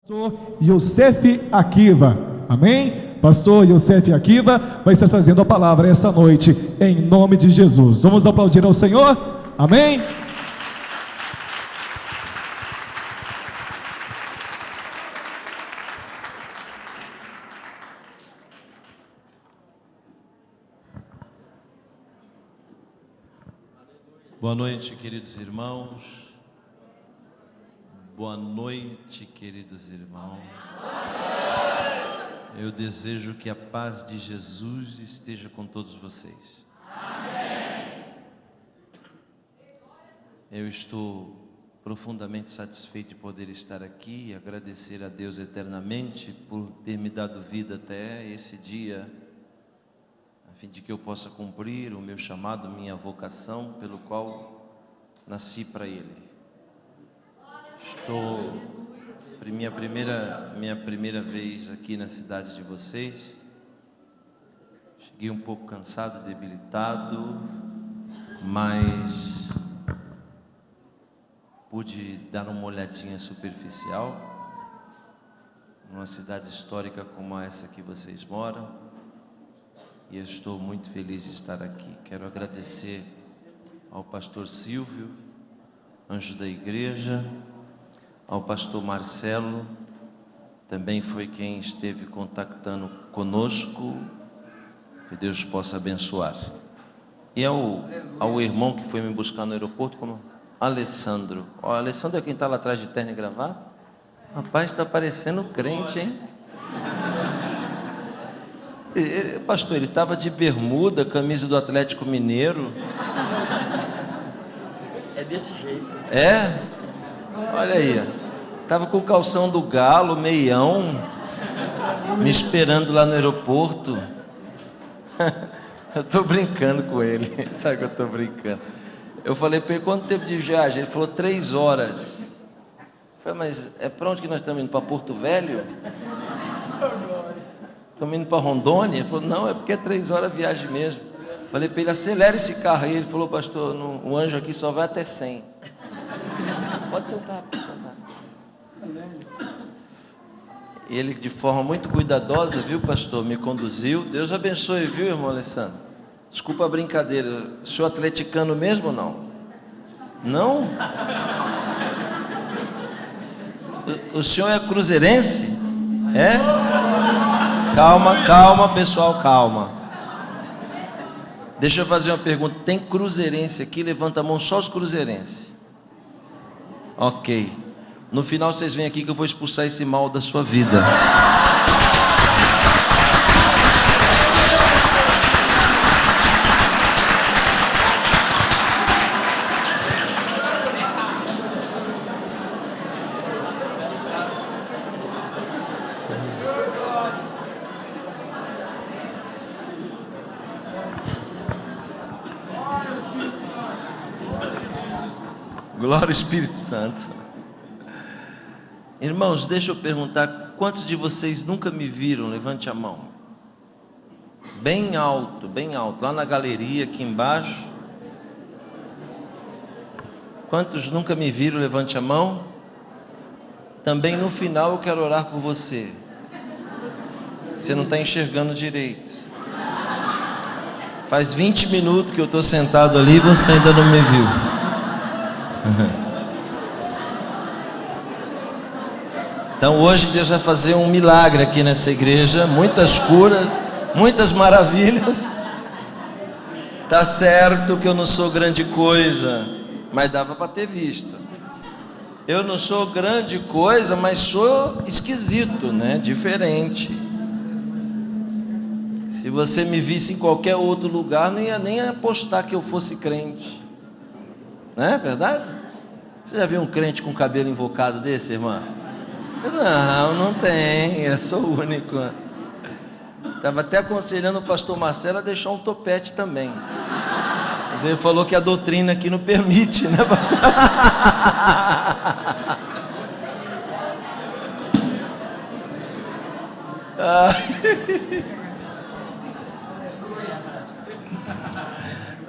Pastor Youssef Akiva, amém? Pastor Youssef Akiva vai estar trazendo a palavra essa noite, em nome de Jesus. Vamos aplaudir ao Senhor, amém? Boa noite, queridos irmãos. Boa noite, queridos irmãos. Eu desejo que a paz de Jesus esteja com todos vocês. Amém. Eu estou profundamente satisfeito de poder estar aqui e agradecer a Deus eternamente por ter me dado vida até esse dia, a fim de que eu possa cumprir o meu chamado, minha vocação, pelo qual nasci para Ele. Estou minha primeira vez aqui na cidade de vocês. Cheguei um pouco cansado, debilitado, mas pude dar uma olhadinha superficial numa cidade histórica como essa que vocês moram, e eu estou muito feliz de estar aqui. Quero agradecer ao pastor Silvio, anjo da igreja, ao pastor Marcelo, também foi quem esteve contactando conosco, que Deus possa abençoar. E ao irmão que foi me buscar no aeroporto, como Alessandro. Ó, Alessandro é quem está lá atrás de terno e gravata? Rapaz, está parecendo crente, hein? Pastor, ele estava de bermuda, camisa do Atlético Mineiro. É desse jeito. É? Olha aí, estava com o calção do Galo, meião, me esperando lá no aeroporto. Eu estou brincando com ele, sabe que eu estou brincando. Eu falei para ele, quanto tempo de viagem? Ele falou, 3 horas. Eu falei, mas é para onde que nós estamos indo? Para Porto Velho? Estamos indo para Rondônia? Ele falou, não, é porque é 3 horas a viagem mesmo. Eu falei para ele, acelera esse carro aí. Ele falou, pastor, o anjo aqui só vai até 100. Pode sentar, pode sentar. E ele, de forma muito cuidadosa, viu, pastor, me conduziu. Deus abençoe, viu, irmão Alessandro? Desculpa a brincadeira. O senhor é atleticano mesmo ou não? Não? O senhor é cruzeirense? É? Calma, pessoal, calma. Deixa eu fazer uma pergunta. Tem cruzeirense aqui? Levanta a mão só os cruzeirenses. Ok. No final vocês vêm aqui que eu vou expulsar esse mal da sua vida. Glória ao Espírito Santo. Irmãos, deixa eu perguntar, quantos de vocês nunca me viram? Levante a mão. Bem alto, lá na galeria, aqui embaixo. Quantos nunca me viram? Levante a mão. Também no final eu quero orar por você. Você não está enxergando direito. Faz 20 minutos que eu estou sentado ali e você ainda não me viu. Então hoje Deus vai fazer um milagre aqui nessa igreja, muitas curas, muitas maravilhas. Tá certo que eu não sou grande coisa, mas dava para ter visto. Eu não sou grande coisa, mas sou esquisito, né? Diferente. Se você me visse em qualquer outro lugar, não ia nem apostar que eu fosse crente. Não é verdade? Você já viu um crente com cabelo invocado desse, irmã? Não tem, eu sou o único. Estava até aconselhando o pastor Marcelo a deixar um topete também. Mas ele falou que a doutrina aqui não permite, né, pastor?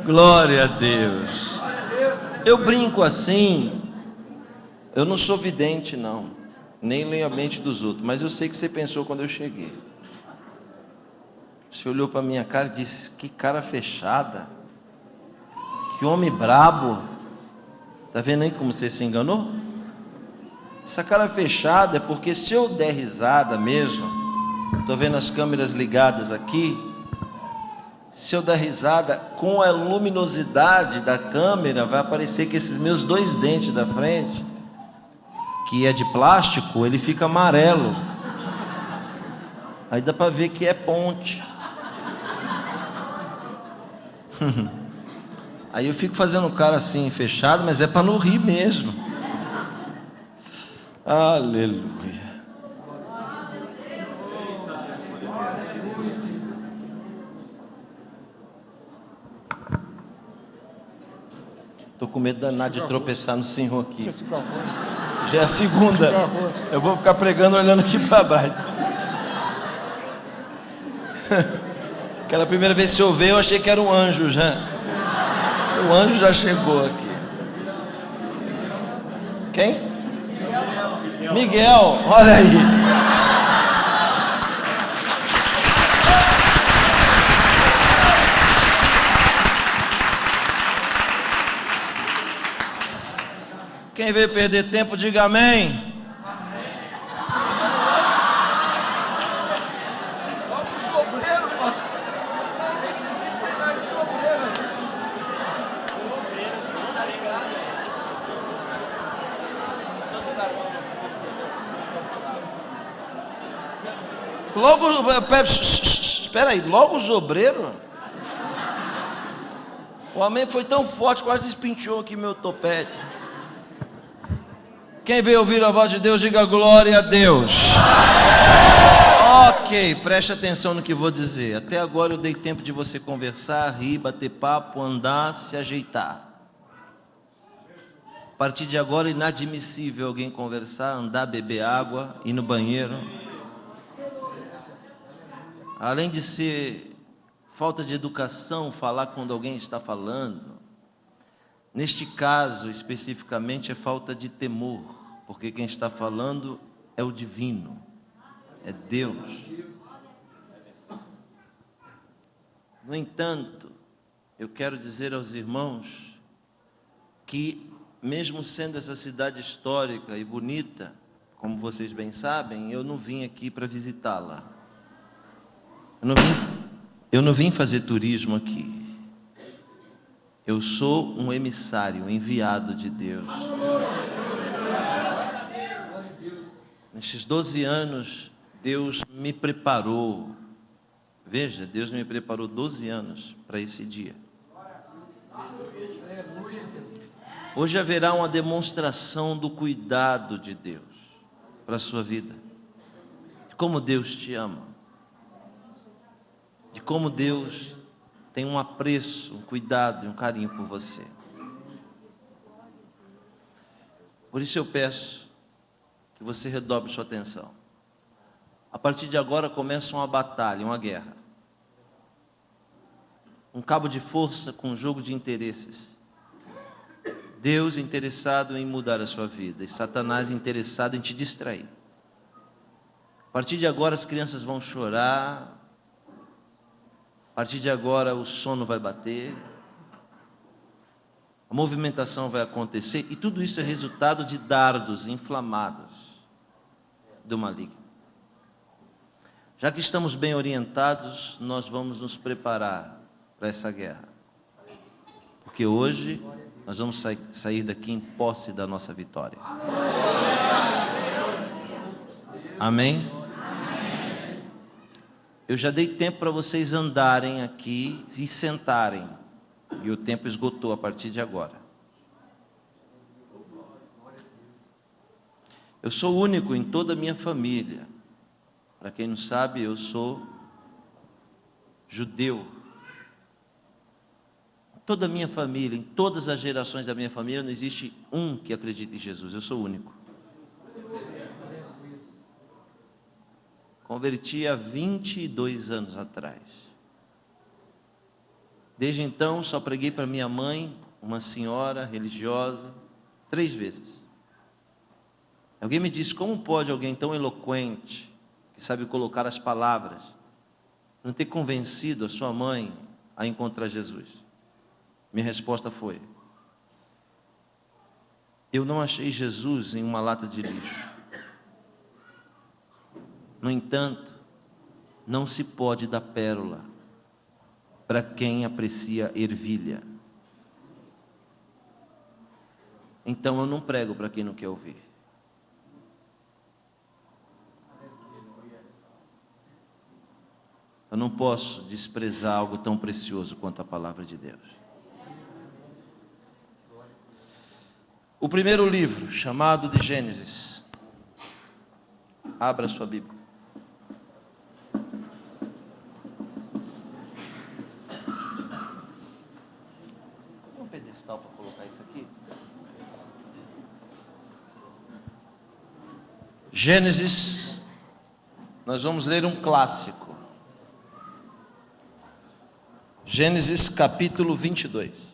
Glória a Deus. Eu brinco assim. Eu não sou vidente, não. nem leio a mente dos outros, mas eu sei que você pensou quando eu cheguei. Você olhou para minha cara e disse: que cara fechada, que homem brabo. Está vendo aí como você se enganou? Essa cara fechada é porque se eu der risada mesmo, estou vendo as câmeras ligadas aqui, se eu der risada, com a luminosidade da câmera, vai aparecer que esses meus 2 dentes da frente, que é de plástico, ele fica amarelo. Aí dá para ver que é ponte. Aí eu fico fazendo cara assim, fechado, mas é para não rir mesmo. Aleluia. Estou com medo danado de tropeçar no Senhor aqui. Já é a segunda. Eu vou ficar pregando olhando aqui para baixo. Aquela primeira vez que o senhor veio, eu achei que era um anjo já. O anjo já chegou aqui. Quem? Miguel, olha aí. Quem veio perder tempo, diga amém. Logo, espera aí, logo os obreiros. O amém foi tão forte, quase despinchou aqui meu topete. Quem veio ouvir a voz de Deus, diga glória a Deus. Ok, preste atenção no que vou dizer. Até agora eu dei tempo de você conversar, rir, bater papo, andar, se ajeitar. A partir de agora é inadmissível alguém conversar, andar, beber água, ir no banheiro. Além de ser falta de educação falar quando alguém está falando, neste caso especificamente é falta de temor, porque quem está falando é o divino, é Deus. No entanto, eu quero dizer aos irmãos que, mesmo sendo essa cidade histórica e bonita, como vocês bem sabem, eu não vim aqui para visitá-la. Eu não vim fazer turismo aqui. Eu sou um emissário, um enviado de Deus. Nesses 12 anos, Deus me preparou. Veja, Deus me preparou 12 anos para esse dia. Hoje haverá uma demonstração do cuidado de Deus para a sua vida. De como Deus te ama. De como Deus tem um apreço, um cuidado e um carinho por você. Por isso eu peço que você redobre sua atenção. A partir de agora começa uma batalha, uma guerra. Um cabo de força com um jogo de interesses. Deus interessado em mudar a sua vida e Satanás interessado em te distrair. A partir de agora as crianças vão chorar. A partir de agora o sono vai bater, a movimentação vai acontecer, e tudo isso é resultado de dardos inflamados do maligno. Já que estamos bem orientados, nós vamos nos preparar para essa guerra, porque hoje nós vamos sair daqui em posse da nossa vitória. Amém? Eu já dei tempo para vocês andarem aqui e sentarem. E o tempo esgotou a partir de agora. Eu sou único em toda a minha família. Para quem não sabe, eu sou judeu. Toda a minha família, em todas as gerações da minha família, não existe um que acredite em Jesus. Eu sou único. Converti há 22 anos atrás. Desde então, só preguei para minha mãe, uma senhora religiosa, 3 vezes. Alguém me disse, como pode alguém tão eloquente, que sabe colocar as palavras, não ter convencido a sua mãe a encontrar Jesus? Minha resposta foi: eu não achei Jesus em uma lata de lixo. No entanto, não se pode dar pérola para quem aprecia ervilha. Então eu não prego para quem não quer ouvir. Eu não posso desprezar algo tão precioso quanto a palavra de Deus. O primeiro livro, chamado de Gênesis. Abra sua Bíblia. Tem um pedestal para colocar isso aqui? Gênesis, nós vamos ler um clássico. Gênesis capítulo 22.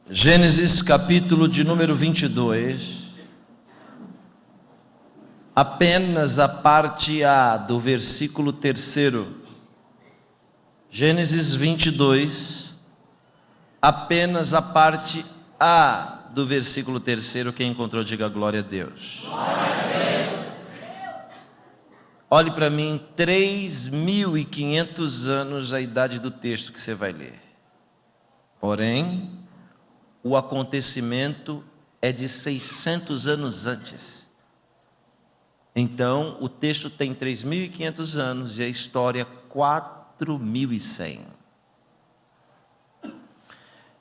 Gênesis capítulo de número 22, apenas a parte A do versículo 3º. Gênesis 22, apenas a parte A do versículo 3º. Quem encontrou, diga glória a Deus. Glória a Deus. Olhe para mim, 3.500 anos a idade do texto que você vai ler. Porém, o acontecimento é de 600 anos antes. Então, o texto tem 3.500 anos e a história 4.100.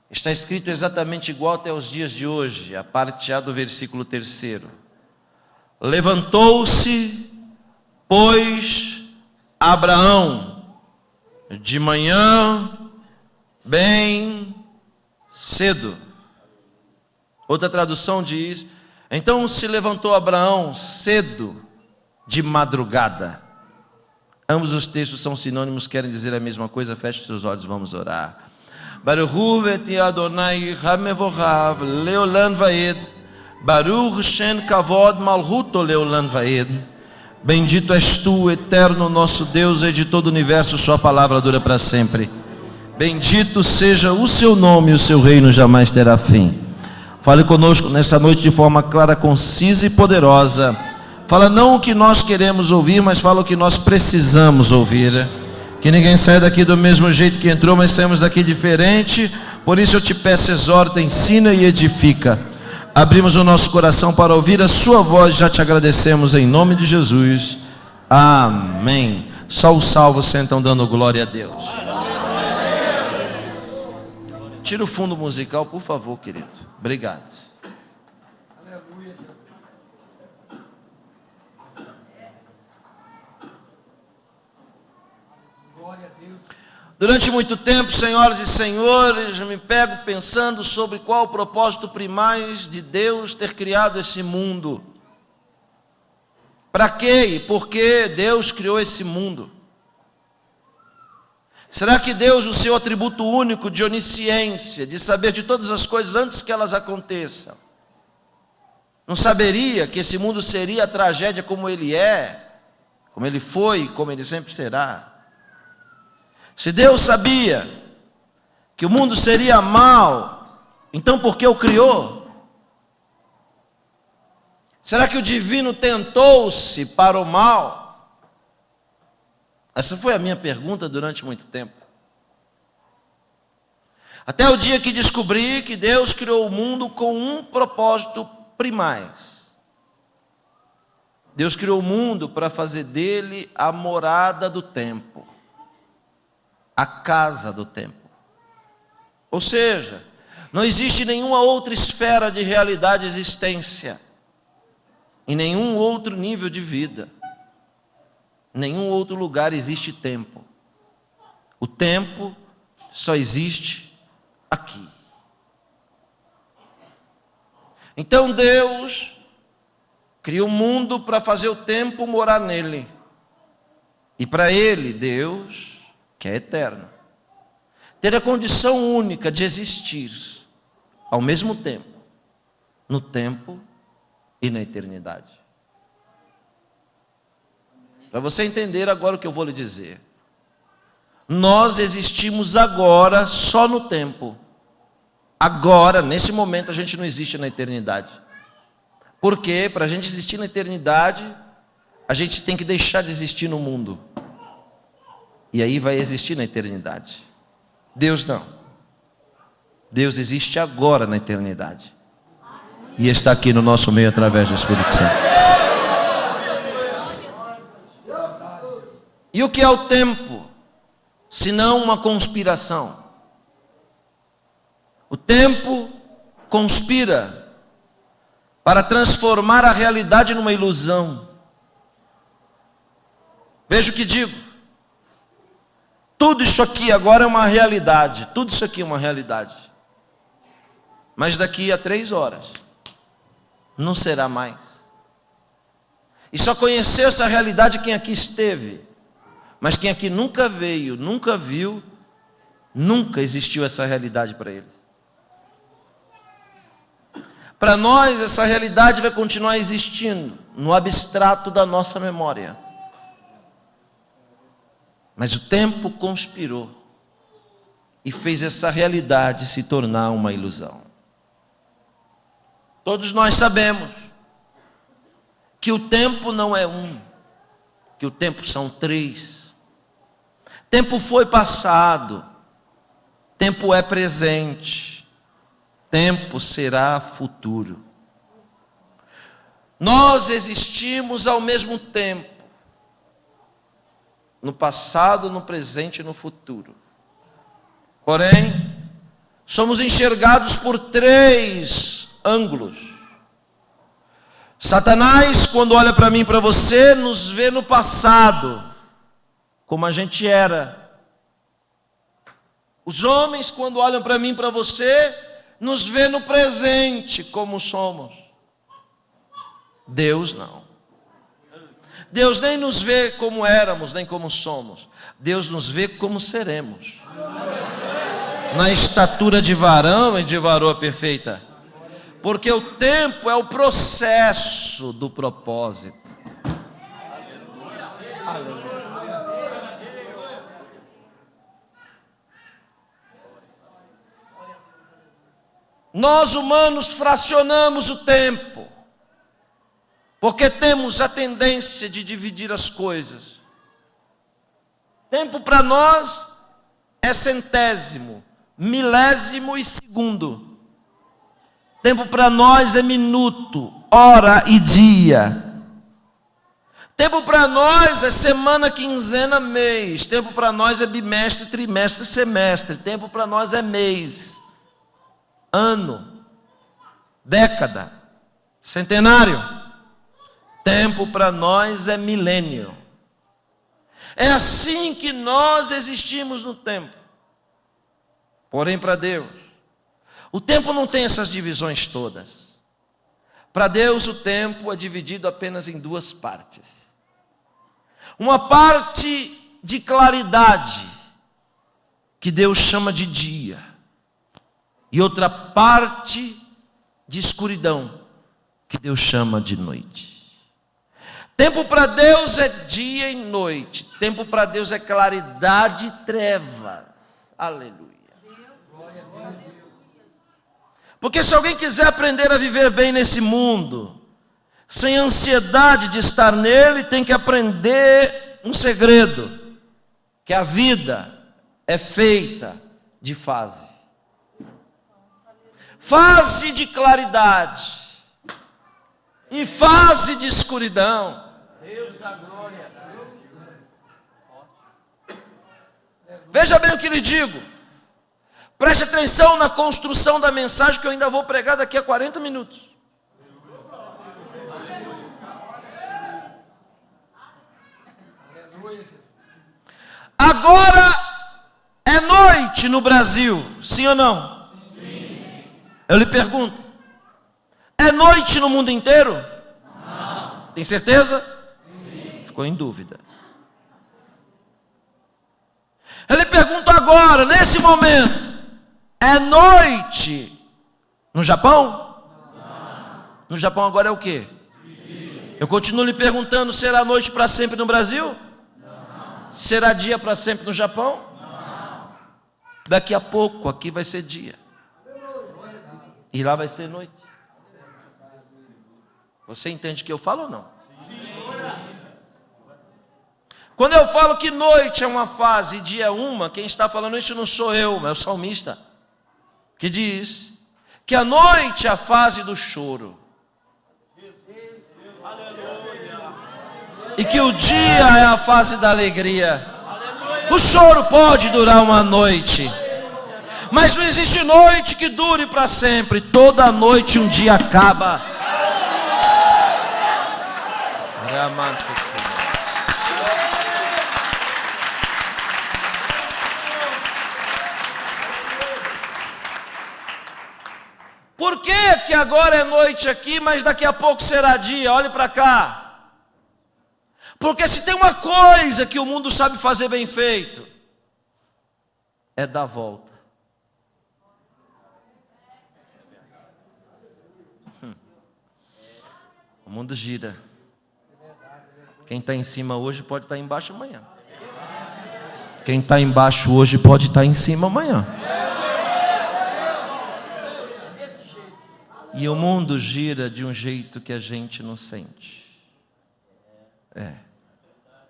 Está escrito exatamente igual até os dias de hoje, a parte A do versículo 3º. Levantou-se, pois, Abraão, de manhã, bem cedo. Outra tradução diz: então se levantou Abraão cedo, de madrugada. Ambos os textos são sinônimos, querem dizer a mesma coisa. Feche os seus olhos, vamos orar. Baruch eti Adonai hamevorav leolan vaed. Baruch shen kavod malhuto leolan vaed. Bendito és tu, eterno nosso Deus, e de todo o universo sua palavra dura para sempre. Bendito seja o seu nome, e o seu reino jamais terá fim. Fale conosco nesta noite de forma clara, concisa e poderosa. Fala não o que nós queremos ouvir, mas fala o que nós precisamos ouvir. Que ninguém saia daqui do mesmo jeito que entrou, mas saímos daqui diferente. Por isso eu te peço, exorta, ensina e edifica. Abrimos o nosso coração para ouvir a sua voz, já te agradecemos em nome de Jesus. Amém. Só os salvos sentam dando glória a Deus. Tira o fundo musical, por favor, querido. Obrigado. Durante muito tempo, senhoras e senhores, eu me pego pensando sobre qual o propósito primaz de Deus ter criado esse mundo. Para quê e por que Deus criou esse mundo? Será que Deus, o seu atributo único de onisciência, de saber de todas as coisas antes que elas aconteçam, não saberia que esse mundo seria a tragédia como ele é, como ele foi, como ele sempre será? Se Deus sabia que o mundo seria mal, então por que o criou? Será que o divino tentou-se para o mal? Essa foi a minha pergunta durante muito tempo. Até o dia que descobri que Deus criou o mundo com um propósito primaz. Deus criou o mundo para fazer dele a morada do tempo. A casa do tempo. Ou seja, não existe nenhuma outra esfera de realidade e existência, em nenhum outro nível de vida, em nenhum outro lugar existe tempo. O tempo só existe aqui. Então Deus cria o mundo para fazer o tempo morar nele. E para ele, Deus, que é eterno, ter a condição única de existir ao mesmo tempo, no tempo e na eternidade. Para você entender agora o que eu vou lhe dizer. Nós existimos agora só no tempo. Agora, nesse momento, a gente não existe na eternidade. Porque para a gente existir na eternidade, a gente tem que deixar de existir no mundo. E aí vai existir na eternidade. Deus não. Deus existe agora na eternidade. E está aqui no nosso meio através do Espírito Santo. E o que é o tempo? Senão uma conspiração. O tempo conspira para transformar a realidade numa ilusão. Veja o que digo. Tudo isso aqui agora é uma realidade. Tudo isso aqui é uma realidade. Mas daqui a 3 horas não será mais. E só conheceu essa realidade quem aqui esteve. Mas quem aqui nunca veio, nunca viu, nunca existiu essa realidade para ele. Para nós, essa realidade vai continuar existindo no abstrato da nossa memória. Mas o tempo conspirou e fez essa realidade se tornar uma ilusão. Todos nós sabemos que o tempo não é um, que o tempo são 3. Tempo foi passado, tempo é presente, tempo será futuro. Nós existimos ao mesmo tempo, no passado, no presente e no futuro. Porém, somos enxergados por 3 ângulos. Satanás, quando olha para mim e para você, nos vê no passado, como a gente era. Os homens, quando olham para mim e para você, nos vê no presente, como somos. Deus não. Deus nem nos vê como éramos, nem como somos. Deus nos vê como seremos. Na estatura de varão e de varoa perfeita. Porque o tempo é o processo do propósito. Aleluia. Nós humanos fracionamos o tempo, porque temos a tendência de dividir as coisas. Tempo para nós é centésimo, milésimo e segundo. Tempo para nós é minuto, hora e dia. Tempo para nós é semana, quinzena, mês. Tempo para nós é bimestre, trimestre, semestre. Tempo para nós é mês, ano, década, centenário. Tempo para nós é milênio. É assim que nós existimos no tempo. Porém, para Deus, o tempo não tem essas divisões todas. Para Deus, o tempo é dividido apenas em 2 partes. Uma parte de claridade, que Deus chama de dia. E outra parte de escuridão, que Deus chama de noite. Tempo para Deus é dia e noite. Tempo para Deus é claridade e trevas. Aleluia. Porque se alguém quiser aprender a viver bem nesse mundo, sem ansiedade de estar nele, tem que aprender um segredo, que a vida é feita de fase. Fase de claridade e fase de escuridão. Deus da glória. Veja bem o que lhe digo. Preste atenção na construção da mensagem que eu ainda vou pregar daqui a 40 minutos. Agora é noite no Brasil, sim ou não? Sim. Eu lhe pergunto, é noite no mundo inteiro? Não. Tem certeza? Sim. Ficou em dúvida. Ele pergunta agora, nesse momento, é noite no Japão? Não. No Japão agora é o quê? Eu continuo lhe perguntando, será noite para sempre no Brasil? Não. Será dia para sempre no Japão? Não. Daqui a pouco aqui vai ser dia. E lá vai ser noite. Você entende o que eu falo ou não? Quando eu falo que noite é uma fase e dia é uma, quem está falando isso não sou eu, mas é o salmista, que diz que a noite é a fase do choro. E que o dia é a fase da alegria. O choro pode durar uma noite, mas não existe noite que dure para sempre. Toda noite um dia acaba. Por que agora é noite aqui, mas daqui a pouco será dia? Olhe para cá. Porque se tem uma coisa que o mundo sabe fazer bem feito, é dar volta. O mundo gira. Quem está em cima hoje pode estar embaixo amanhã. Quem está embaixo hoje pode estar em cima amanhã. E o mundo gira de um jeito que a gente não sente.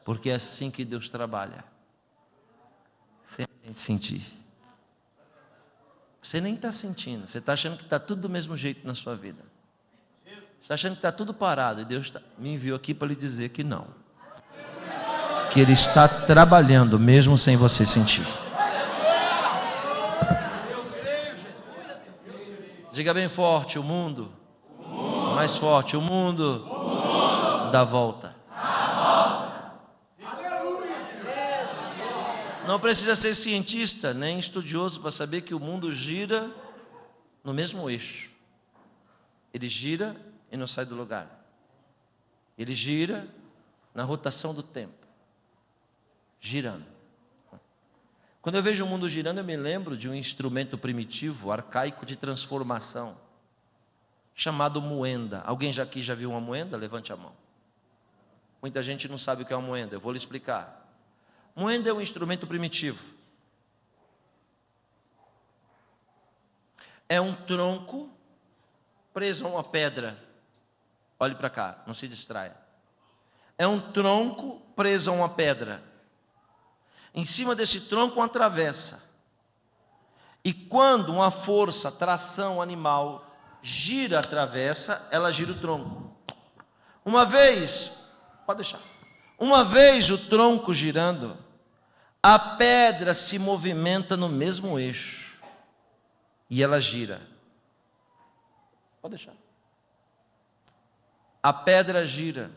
Porque é assim que Deus trabalha. Sem a gente sentir. Você nem está sentindo. Você está achando que está tudo do mesmo jeito na sua vida. Você está achando que está tudo parado. E Deus me enviou aqui para lhe dizer que não. Que Ele está trabalhando mesmo sem você sentir. Diga bem forte, o mundo. Mais forte, o mundo dá volta. Não precisa ser cientista nem estudioso para saber que o mundo gira no mesmo eixo. Ele gira e não sai do lugar. Ele gira na rotação do tempo. Girando. Quando eu vejo o mundo girando, eu me lembro de um instrumento primitivo, arcaico de transformação, chamado moenda. Alguém aqui já viu uma moenda? Levante a mão. Muita gente não sabe o que é uma moenda, eu vou lhe explicar. Moenda é um instrumento primitivo. É um tronco preso a uma pedra. Olhe para cá, não se distraia. É um tronco preso a uma pedra. Em cima desse tronco uma travessa. E quando uma força, tração animal, gira a travessa, ela gira o tronco. Uma vez, pode deixar. Uma vez o tronco girando, a pedra se movimenta no mesmo eixo. E ela gira. Pode deixar. A pedra gira.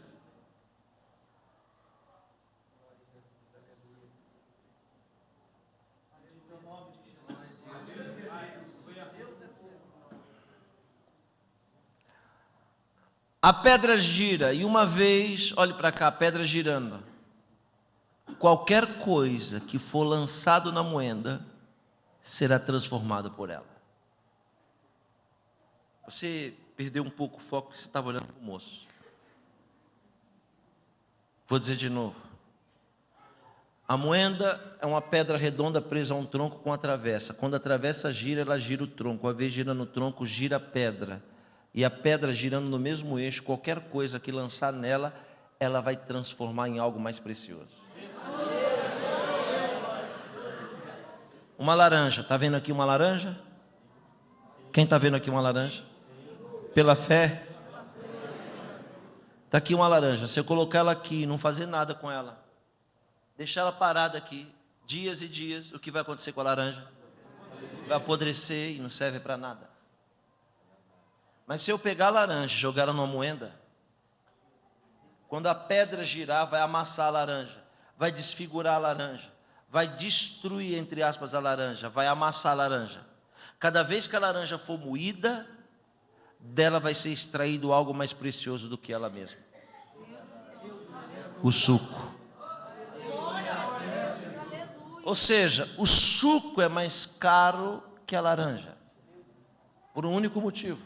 A pedra gira, e uma vez, olhe para cá, a pedra girando. Qualquer coisa que for lançado na moenda, será transformada por ela. Você perdeu um pouco o foco porque você estava olhando para o moço. Vou dizer de novo. A moenda é uma pedra redonda presa a um tronco com a travessa. Quando a travessa gira, ela gira o tronco. Uma vez girando o tronco, gira a pedra. E a pedra girando no mesmo eixo, qualquer coisa que lançar nela, ela vai transformar em algo mais precioso. Uma laranja, está vendo aqui uma laranja? Quem está vendo aqui uma laranja? Pela fé? Está aqui uma laranja, se eu colocar ela aqui e não fazer nada com ela, deixar ela parada aqui, dias e dias, o que vai acontecer com a laranja? Vai apodrecer e não serve para nada. Mas se eu pegar a laranja e jogar ela numa moenda, quando a pedra girar, vai amassar a laranja, vai desfigurar a laranja, vai destruir, entre aspas, a laranja, vai amassar a laranja. Cada vez que a laranja for moída, dela vai ser extraído algo mais precioso do que ela mesma. o suco. Ou seja, o suco é mais caro que a laranja. Por um único motivo.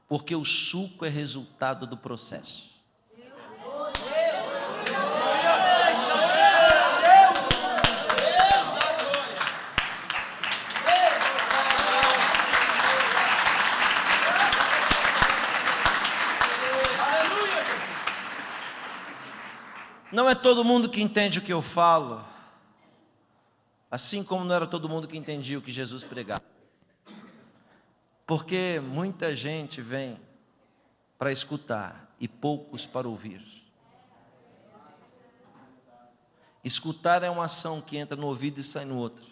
Porque o suco é resultado do processo. Não é todo mundo que entende o que eu falo, assim como não era todo mundo que entendia o que Jesus pregava. Porque muita gente vem para escutar e poucos para ouvir. Escutar é uma ação que entra no ouvido e sai no outro.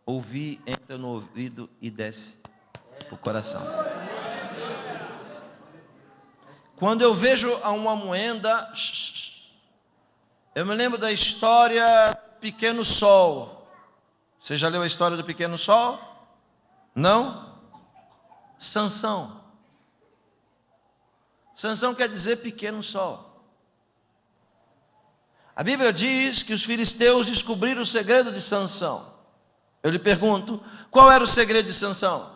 Ouvir entra no ouvido e desce para o coração. Quando eu vejo uma moenda, eu me lembro da história Pequeno Sol. Você já leu a história do Pequeno Sol? Não? Sansão. Sansão quer dizer pequeno sol. A Bíblia diz que os filisteus descobriram o segredo de Sansão. Eu lhe pergunto, qual era o segredo de Sansão?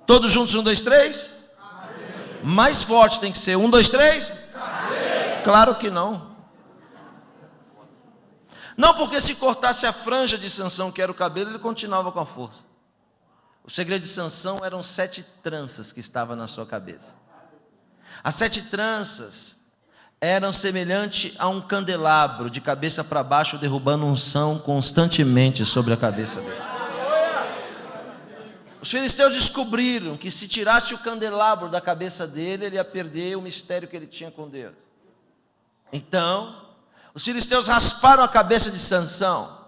Todos juntos, 1, 2, 3? Mais forte tem que ser, 1, 2, 3? Claro que não. Não, porque se cortasse a franja de Sansão, que era o cabelo, ele continuava com a força. O segredo de Sansão eram 7 tranças que estavam na sua cabeça. As 7 tranças eram semelhantes a um candelabro, de cabeça para baixo, derrubando unção constantemente sobre a cabeça dele. Os filisteus descobriram que se tirasse o candelabro da cabeça dele, ele ia perder o mistério que ele tinha com Deus. Então, os filisteus rasparam a cabeça de Sansão.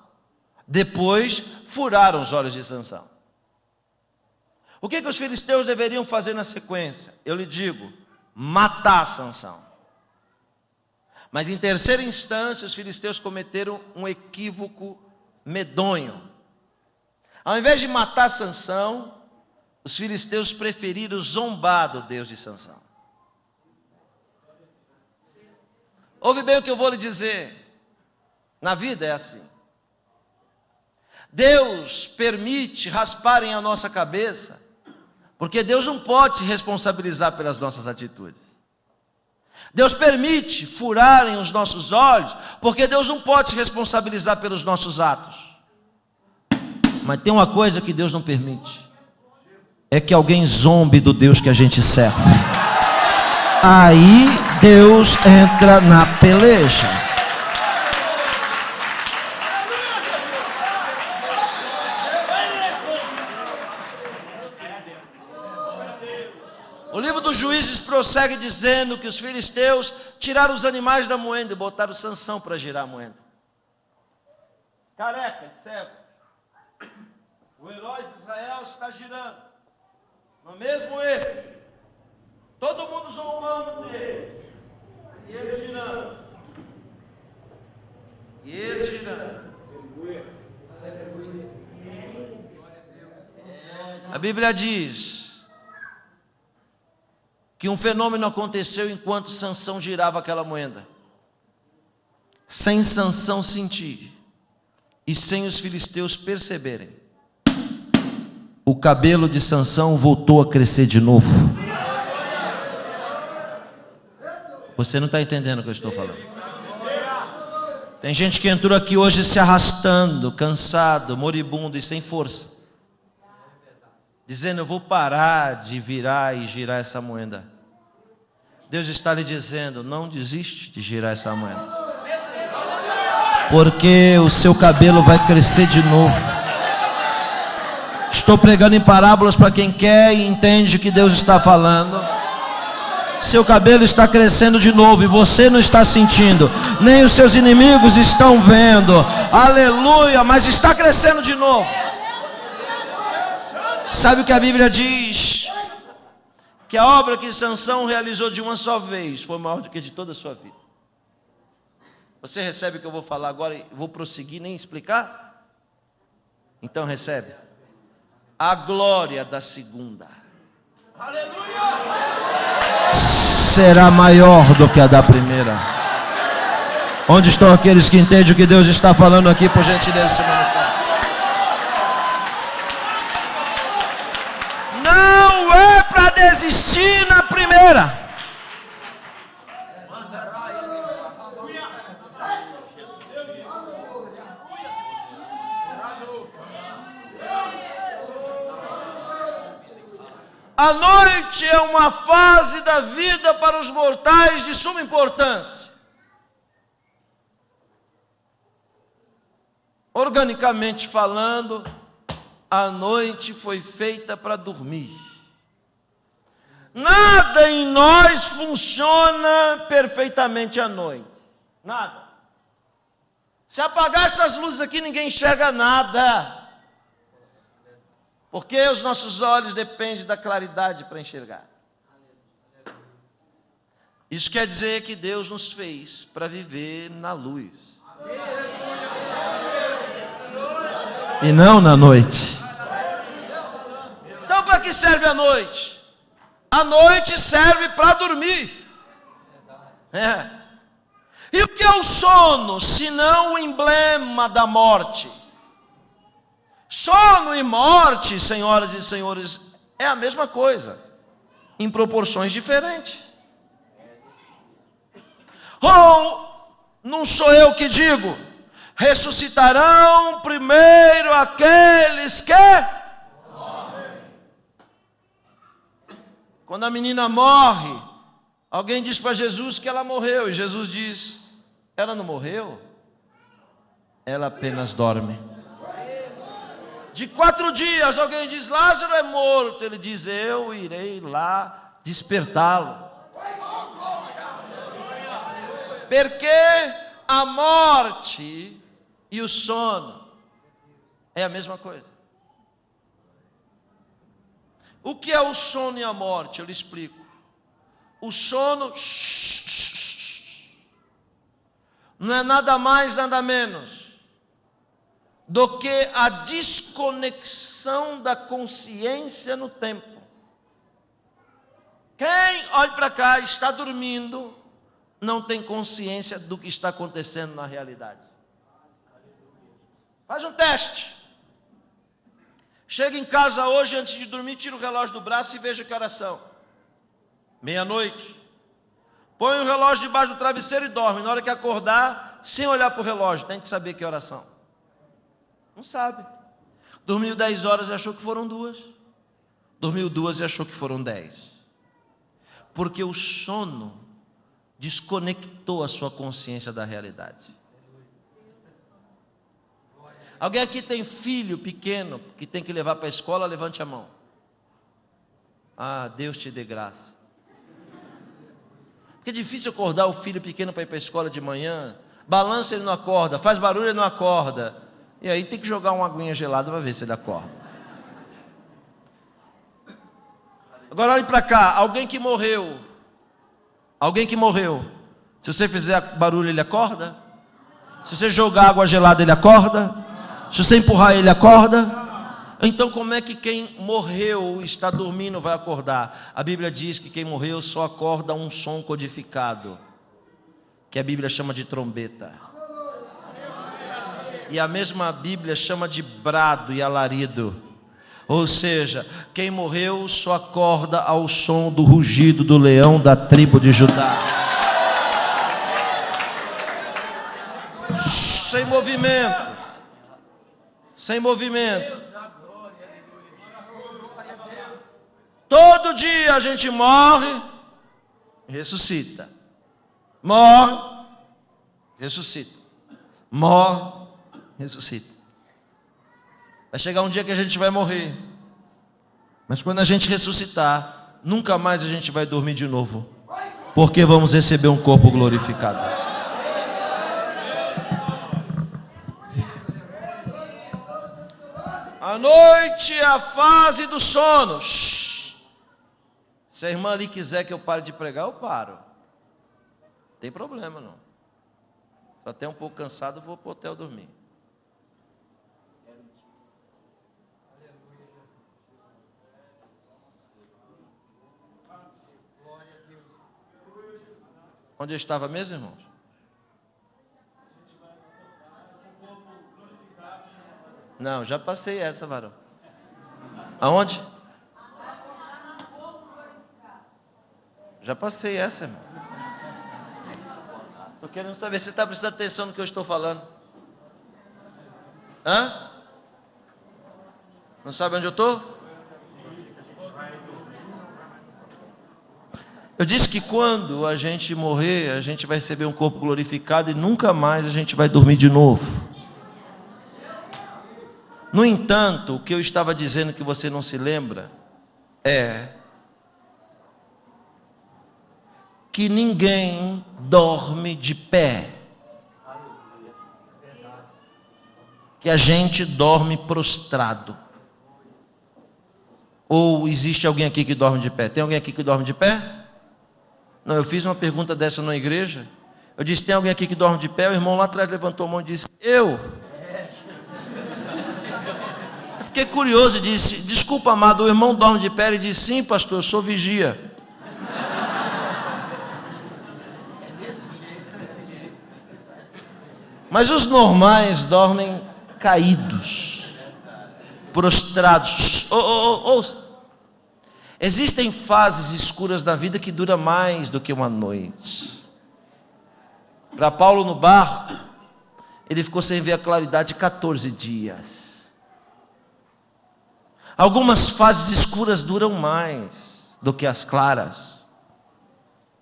Depois, furaram os olhos de Sansão. O que os filisteus deveriam fazer na sequência? Eu lhe digo, matar Sansão. Mas em terceira instância, os filisteus cometeram um equívoco medonho. Ao invés de matar Sansão, os filisteus preferiram zombar do Deus de Sansão. Ouve bem o que eu vou lhe dizer. Na vida é assim. Deus permite rasparem a nossa cabeça, porque Deus não pode se responsabilizar pelas nossas atitudes. Deus permite furarem os nossos olhos, porque Deus não pode se responsabilizar pelos nossos atos. Mas tem uma coisa que Deus não permite: é que alguém zombe do Deus que a gente serve. Aí Deus entra na peleja. O livro dos Juízes prossegue dizendo que os filisteus tiraram os animais da moenda e botaram Sansão para girar a moenda. Careca, cego. O herói de Israel está girando no mesmo eixo. Todo mundo zombando dele. E ele girando. E ele girando. A Bíblia diz que um fenômeno aconteceu enquanto Sansão girava aquela moeda. Sem Sansão sentir e sem os filisteus perceberem, o cabelo de Sansão voltou a crescer de novo. Você não está entendendo o que eu estou falando. Tem gente que entrou aqui hoje se arrastando, cansado, moribundo e sem força, dizendo: eu vou parar de virar e girar essa moeda. Deus está lhe dizendo: não desiste de girar essa moeda, porque o seu cabelo vai crescer de novo. Estou pregando em parábolas para quem quer e entende o que Deus está falando. Seu cabelo está crescendo de novo e você não está sentindo, nem os seus inimigos estão vendo. Aleluia, mas está crescendo de novo. Sabe o que a Bíblia diz? Que a obra que Sansão realizou de uma só vez foi maior do que de toda a sua vida. Você recebe o que eu vou falar agora e vou prosseguir, nem explicar? Então recebe. A glória da segunda. Aleluia! será maior do que a da primeira. Onde estão aqueles que entendem o que Deus está falando aqui, por gentileza, se manifesta. Não é para desistir na primeira. A noite é uma fase da vida para os mortais de suma importância. Organicamente falando, a noite foi feita para dormir. Nada em nós funciona perfeitamente à noite. Nada. Se apagar essas luzes aqui, ninguém enxerga nada. Porque os nossos olhos dependem da claridade para enxergar. Isso quer dizer que Deus nos fez para viver na luz. E não na noite. Então, para que serve a noite? A noite serve para dormir. E o que é o sono, senão o emblema da morte? Sono e morte, senhoras e senhores, é a mesma coisa, em proporções diferentes. Ou, não sou eu que digo, ressuscitarão primeiro aqueles que morrem. Quando a menina morre, alguém diz para Jesus que ela morreu, e Jesus diz, ela não morreu, ela apenas dorme. De 4 dias, alguém diz, Lázaro é morto. Ele diz, eu irei lá despertá-lo. Porque a morte e o sono é a mesma coisa. O que é o sono e a morte? Eu lhe explico. O sono não é nada mais, nada menos do que a desconexão da consciência no tempo. Quem, olhe para cá, está dormindo, não tem consciência do que está acontecendo na realidade. Faz um teste. Chega em casa hoje, antes de dormir, tira o relógio do braço e veja que horas são. 00:30. Põe o relógio debaixo do travesseiro e dorme. Na hora que acordar, sem olhar para o relógio, tente saber que horas são. Não sabe. Dormiu 10 horas e achou que foram 2. Dormiu 2 e achou que foram 10. Porque o sono desconectou a sua consciência da realidade. Alguém aqui tem filho pequeno que tem que levar para a escola? Levante a mão. Ah, Deus te dê graça. Porque é difícil acordar o filho pequeno para ir para a escola de manhã. Balança, ele não acorda. Faz barulho, ele não acorda. E aí tem que jogar uma aguinha gelada para ver se ele acorda. Agora olhe para cá, alguém que morreu. Alguém que morreu. Se você fizer barulho, ele acorda? Se você jogar água gelada, ele acorda? Se você empurrar, ele acorda? Então como é que quem morreu está dormindo vai acordar? A Bíblia diz que quem morreu só acorda um som codificado, que a Bíblia chama de trombeta. E a mesma Bíblia chama de brado e alarido. Ou seja, quem morreu só acorda ao som do rugido do leão da tribo de Judá. Sem movimento. Sem movimento. Todo dia a gente morre e ressuscita. Morre, ressuscita. Morre, ressuscita. Vai chegar um dia que a gente vai morrer. Mas quando a gente ressuscitar, nunca mais a gente vai dormir de novo. Porque vamos receber um corpo glorificado. A noite é a fase do sono. Se a irmã ali quiser que eu pare de pregar, eu paro. Não tem problema não. Estou até um pouco cansado, vou para o hotel dormir. Onde eu estava mesmo, irmãos? Não, já passei essa, varão. Aonde? Já passei essa, irmão. Estou querendo saber se você está prestando atenção no que eu estou falando. Hã? Não sabe onde eu estou? Eu disse que quando a gente morrer, a gente vai receber um corpo glorificado e nunca mais a gente vai dormir de novo. No entanto, o que eu estava dizendo que você não se lembra é que ninguém dorme de pé. Que a gente dorme prostrado. Ou existe alguém aqui que dorme de pé? Tem alguém aqui que dorme de pé? Não, eu fiz uma pergunta dessa na igreja. Eu disse, tem alguém aqui que dorme de pé? O irmão lá atrás levantou a mão e disse, eu fiquei curioso e disse, desculpa, amado, o irmão dorme de pé? Ele disse, sim, pastor, eu sou vigia. Mas os normais dormem caídos, prostrados. Existem fases escuras da vida que duram mais do que uma noite. Para Paulo no barco, ele ficou sem ver a claridade 14 dias. Algumas fases escuras duram mais do que as claras.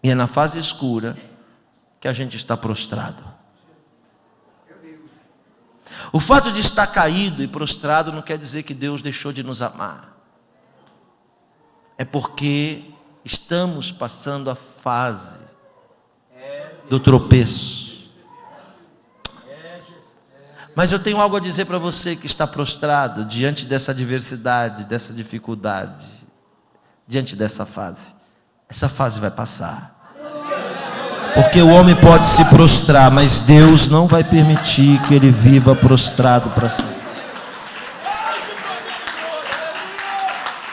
E é na fase escura que a gente está prostrado. O fato de estar caído e prostrado não quer dizer que Deus deixou de nos amar. É porque estamos passando a fase do tropeço. Mas eu tenho algo a dizer para você que está prostrado diante dessa adversidade, dessa dificuldade, diante dessa fase. Essa fase vai passar. Porque o homem pode se prostrar, mas Deus não vai permitir que ele viva prostrado para sempre.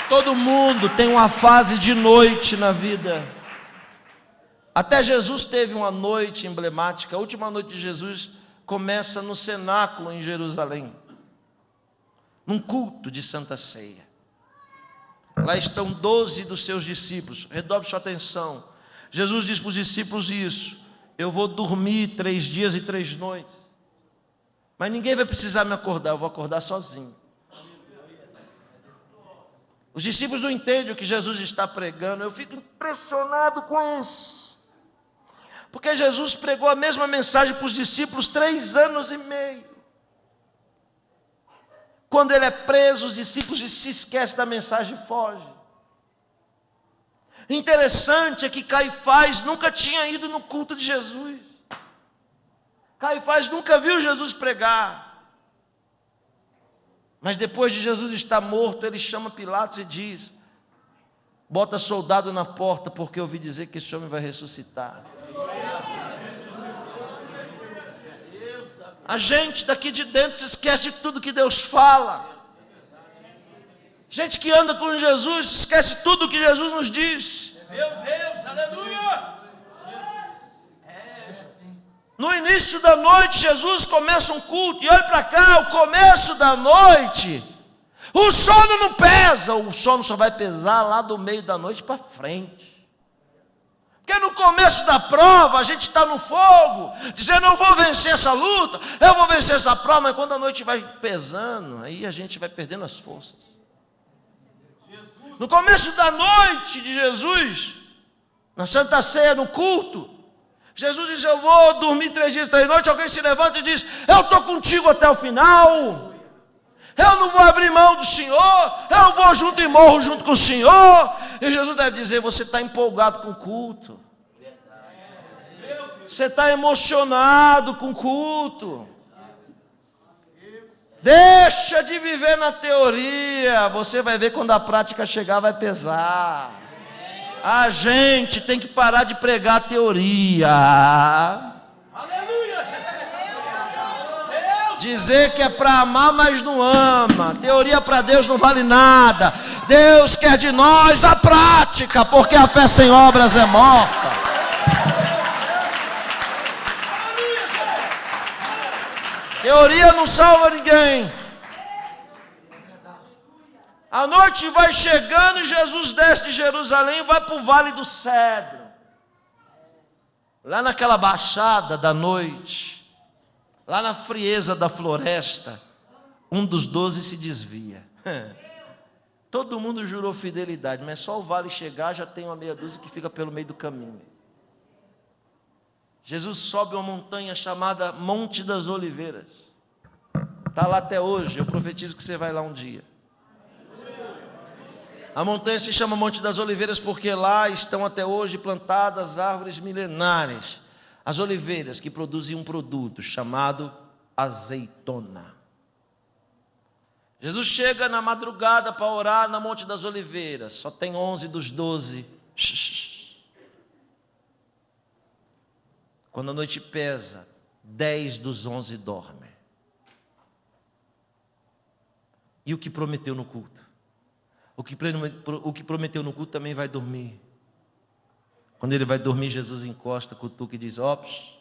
Todo mundo tem uma fase de noite na vida. Até Jesus teve uma noite emblemática. A última noite de Jesus começa no cenáculo em Jerusalém, num culto de Santa Ceia. Lá estão 12 dos seus discípulos. Redobre sua atenção. Jesus diz para os discípulos isso: eu vou dormir 3 dias e 3 noites, mas ninguém vai precisar me acordar, eu vou acordar sozinho. Os discípulos não entendem o que Jesus está pregando. Eu fico impressionado com isso, porque Jesus pregou a mesma mensagem para os discípulos 3 anos e meio. Quando ele é preso, os discípulos se esquecem da mensagem e fogem. Interessante é que Caifás nunca tinha ido no culto de Jesus. Caifás nunca viu Jesus pregar. Mas depois de Jesus estar morto, ele chama Pilatos e diz: bota soldado na porta, porque eu ouvi dizer que esse homem vai ressuscitar. A gente daqui de dentro se esquece de tudo que Deus fala. Gente que anda com Jesus se esquece de tudo que Jesus nos diz. Meu Deus, aleluia! No início da noite, Jesus começa um culto. E olha para cá, o começo da noite, o sono não pesa. O sono só vai pesar lá do meio da noite para frente. Porque no começo da prova, a gente está no fogo, dizendo: eu vou vencer essa luta, eu vou vencer essa prova. Mas quando a noite vai pesando, aí a gente vai perdendo as forças. No começo da noite de Jesus, na Santa Ceia, no culto, Jesus diz: eu vou dormir 3 dias e 3 noites. Alguém se levanta e diz: eu estou contigo até o final. Eu não vou abrir mão do Senhor. Eu vou junto e morro junto com o Senhor. E Jesus deve dizer: você está empolgado com o culto. Você está emocionado com o culto. Deixa de viver na teoria. Você vai ver quando a prática chegar, vai pesar. A gente tem que parar de pregar a teoria. Aleluia! Dizer que é para amar, mas não ama. Teoria para Deus não vale nada. Deus quer de nós a prática, porque a fé sem obras é morta. Teoria não salva ninguém. A noite vai chegando e Jesus desce de Jerusalém e vai para o Vale do Cedro. Lá naquela baixada da noite, lá na frieza da floresta, um dos 12 se desvia. Todo mundo jurou fidelidade, mas só o vale chegar já tem uma meia dúzia que fica pelo meio do caminho. Jesus sobe uma montanha chamada Monte das Oliveiras. Está lá até hoje, eu profetizo que você vai lá um dia. A montanha se chama Monte das Oliveiras porque lá estão até hoje plantadas árvores milenares. As oliveiras que produzem um produto chamado azeitona. Jesus chega na madrugada para orar na Monte das Oliveiras. Só tem 11 dos 12. Quando a noite pesa, 10 dos 11 dormem. E o que prometeu no culto? O que prometeu no culto também vai dormir. Quando ele vai dormir, Jesus encosta, cutuca e diz: ops,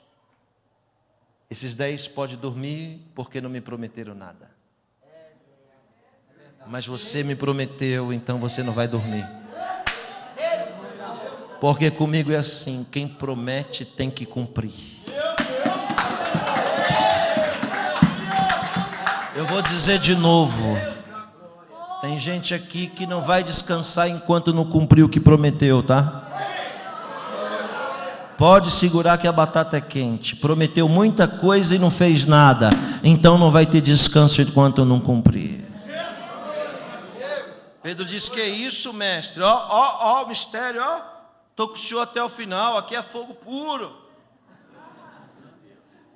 esses 10 podem dormir porque não me prometeram nada. Mas você me prometeu, então você não vai dormir. Porque comigo é assim, quem promete tem que cumprir. Eu vou dizer de novo. Tem gente aqui que não vai descansar enquanto não cumprir o que prometeu, tá? Pode segurar que a batata é quente. Prometeu muita coisa e não fez nada. Então não vai ter descanso enquanto não cumprir. Pedro disse: que isso, mestre? Ó, mistério, ó. Estou com o senhor até o final. Aqui é fogo puro.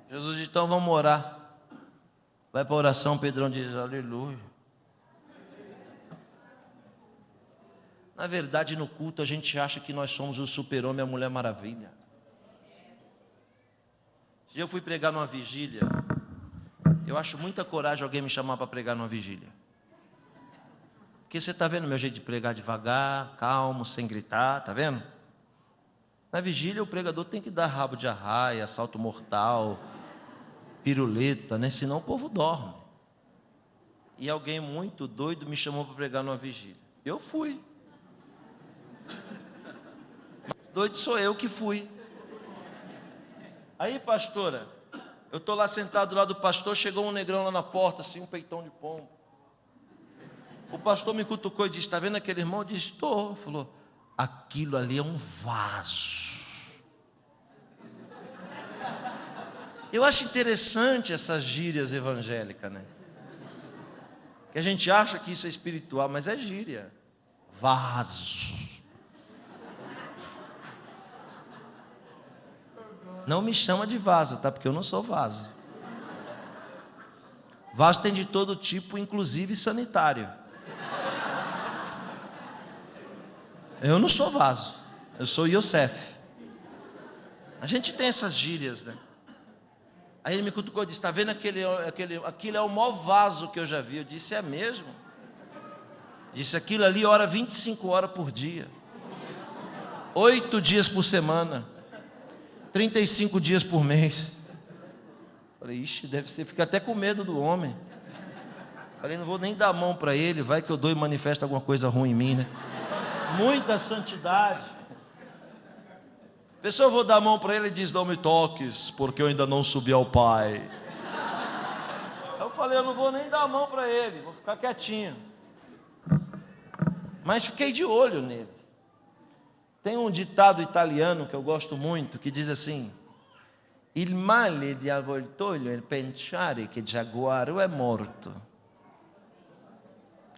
Jesus disse: então vamos orar. Vai para a oração. Pedrão diz: aleluia. Na verdade, no culto a gente acha que nós somos o super-homem e a Mulher Maravilha. Eu fui pregar numa vigília. Eu acho muita coragem alguém me chamar para pregar numa vigília. Porque você está vendo meu jeito de pregar devagar, calmo, sem gritar, está vendo? Na vigília o pregador tem que dar rabo de arraia, salto mortal, piruleta, né? Senão o povo dorme. E alguém muito doido me chamou para pregar numa vigília. Eu fui. Doido sou eu que fui. Aí, pastora, eu estou lá sentado do lado do pastor, chegou um negrão lá na porta, assim, um peitão de pombo. O pastor me cutucou e disse: está vendo aquele irmão? Eu disse: estou. Falou: aquilo ali é um vaso. Eu acho interessante essas gírias evangélicas, né? Que a gente acha que isso é espiritual, mas é gíria. Vaso. Não me chama de vaso, tá? Porque eu não sou vaso. Vaso tem de todo tipo, inclusive sanitário. Eu não sou vaso, eu sou Yosef. A gente tem essas gírias, né? Aí ele me cutucou e disse: está vendo aquilo é o maior vaso que eu já vi. Eu disse: é mesmo? Disse: aquilo ali ora 25 horas por dia, 8 dias por semana, 35 dias por mês. Falei: ixi, deve ser, fica até com medo do homem. Falei: não vou nem dar a mão para ele, vai que eu dou e manifesta alguma coisa ruim em mim, né? Muita santidade. A pessoa, vou dar a mão para ele e diz: não me toques, porque eu ainda não subi ao Pai. Eu falei: eu não vou nem dar a mão para ele, vou ficar quietinho. Mas fiquei de olho nele. Tem um ditado italiano que eu gosto muito, que diz assim: il male di avvoltoio è pensare che giaguaro è morto.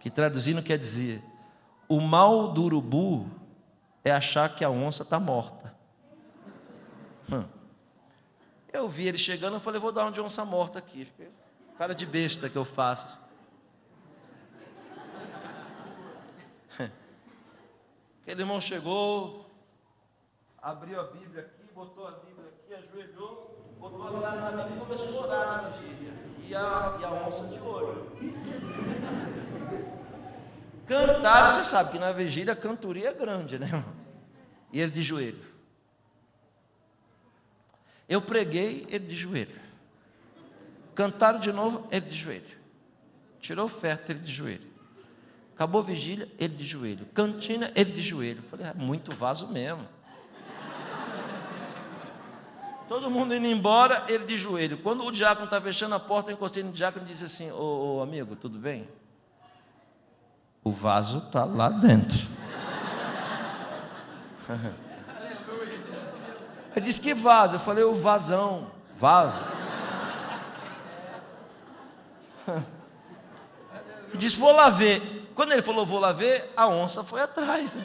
Que traduzindo quer dizer: o mal do urubu é achar que a onça está morta. Eu vi ele chegando, eu falei: vou dar uma de onça morta aqui. Cara de besta que eu faço. Aquele irmão chegou, abriu a Bíblia aqui, botou a Bíblia aqui, ajoelhou, botou a cara na Bíblia e começou a chorar na vigília. E a onça de olho. Cantar, você sabe que na vigília a cantoria é grande, né, irmão? E ele de joelho. Eu preguei, ele de joelho. Cantaram de novo, ele de joelho. Tirou oferta, ele de joelho. Acabou a vigília, ele de joelho. Cantina, ele de joelho. Falei, muito vaso mesmo. Todo mundo indo embora, ele de joelho. Quando o diácono está fechando a porta, eu encostei no diácono e disse assim, ô amigo, tudo bem? O vaso está lá dentro. Ele disse, que vaso? Eu falei, o vasão. Vaso. Ele disse, vou lá ver. Quando ele falou, vou lá ver, a onça foi atrás.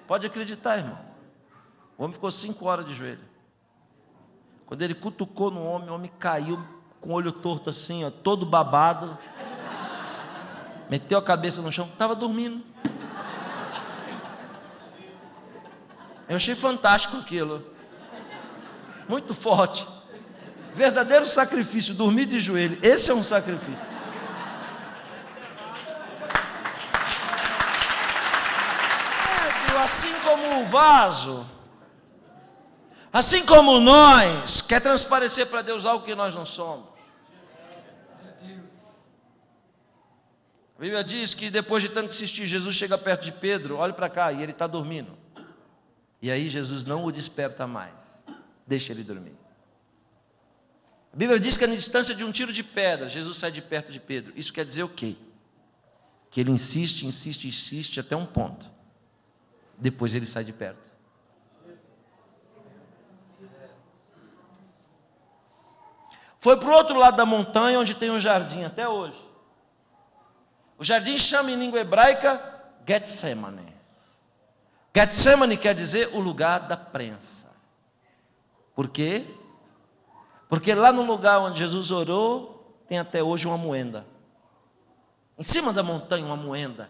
Pode acreditar, irmão. O homem ficou 5 horas de joelho. Quando ele cutucou no homem, o homem caiu com o olho torto assim, ó, todo babado. Meteu a cabeça no chão, estava dormindo. Eu achei fantástico aquilo. Muito forte. Verdadeiro sacrifício, dormir de joelho. Esse é um sacrifício. Assim como o vaso, assim como nós, quer transparecer para Deus algo que nós não somos. A Bíblia diz que depois de tanto insistir, Jesus chega perto de Pedro, olha para cá, e ele está dormindo. E aí Jesus não o desperta mais, deixa ele dormir. A Bíblia diz que na distância de um tiro de pedra, Jesus sai de perto de Pedro. Isso quer dizer o quê? Que ele insiste até um ponto. Depois ele sai de perto. Foi para o outro lado da montanha, onde tem um jardim até hoje. O jardim chama em língua hebraica Getsemane. Getsemane quer dizer o lugar da prensa. Por quê? Porque lá no lugar onde Jesus orou, tem até hoje uma moenda. Em cima da montanha, uma moenda.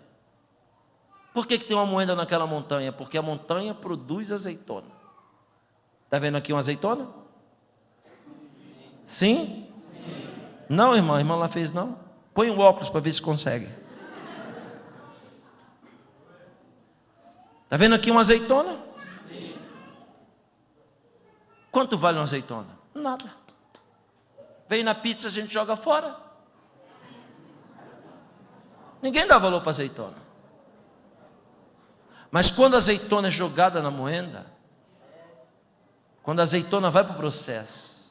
Por que tem uma moenda naquela montanha? Porque a montanha produz azeitona. Está vendo aqui uma azeitona? Sim? Não, irmã? A irmã lá fez não? Põe o óculos para ver se consegue. Está vendo aqui uma azeitona? Quanto vale uma azeitona? Nada. Vem na pizza, a gente joga fora. Ninguém dá valor para azeitona. Mas quando a azeitona é jogada na moenda, quando a azeitona vai para o processo,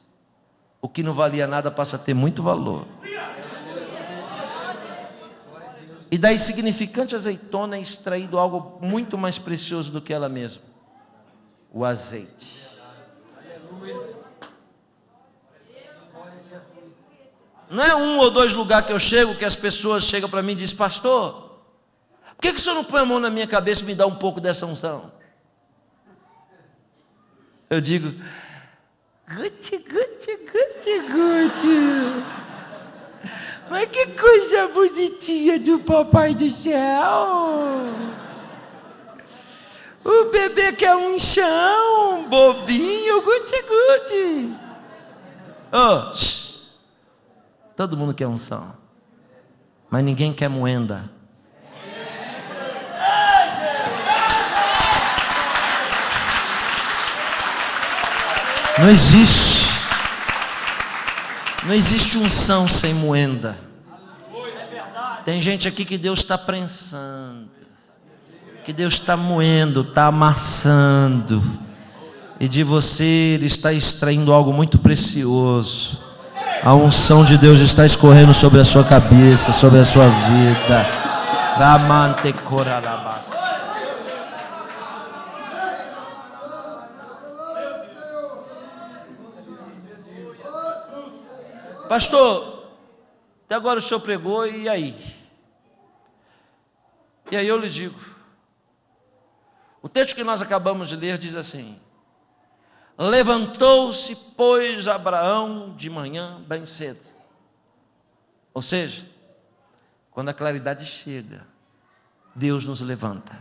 o que não valia nada passa a ter muito valor. E da insignificante azeitona é extraído algo muito mais precioso do que ela mesma: o azeite. Não é 1 ou 2 lugares que eu chego que as pessoas chegam para mim e dizem, pastor, por que o senhor não põe a mão na minha cabeça e me dá um pouco dessa unção? Eu digo, guti. Mas que coisa bonitinha do papai do céu. O bebê quer um chão, bobinho, guti. Todo mundo quer unção, mas ninguém quer moenda. Não existe unção sem moenda. Tem gente aqui que Deus está prensando, que Deus está moendo, está amassando, e de você Ele está extraindo algo muito precioso. A unção de Deus está escorrendo sobre a sua cabeça, sobre a sua vida. Ramante coralabas. Pastor, até agora o senhor pregou, e aí? E aí eu lhe digo, o texto que nós acabamos de ler diz assim: levantou-se, pois, Abraão de manhã bem cedo. Ou seja, quando a claridade chega, Deus nos levanta.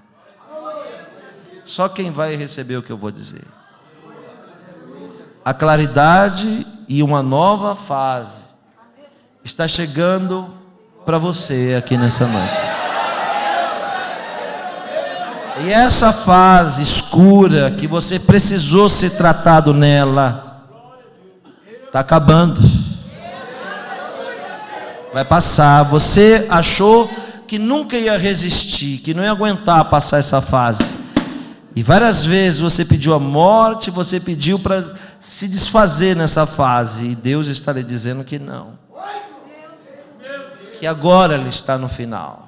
Só quem vai receber o que eu vou dizer. A claridade e uma nova fase está chegando para você aqui nessa noite. E essa fase escura que você precisou ser tratado nela, Está acabando. Vai passar. Você achou que nunca ia resistir, que não ia aguentar passar essa fase. E várias vezes você pediu a morte, você pediu para se desfazer nessa fase. E Deus está lhe dizendo que não. Que agora Ele está no final.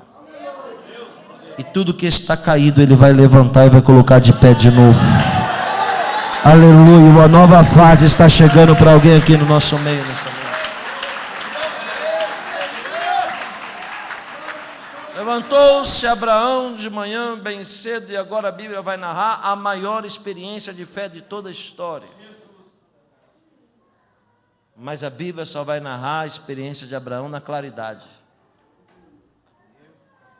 E tudo que está caído Ele vai levantar e vai colocar de pé de novo. Aleluia, uma nova fase está chegando para alguém aqui no nosso meio nessa noite. Levantou-se Abraão de manhã bem cedo, e agora a Bíblia vai narrar a maior experiência de fé de toda a história. Mas a Bíblia só vai narrar a experiência de Abraão na claridade.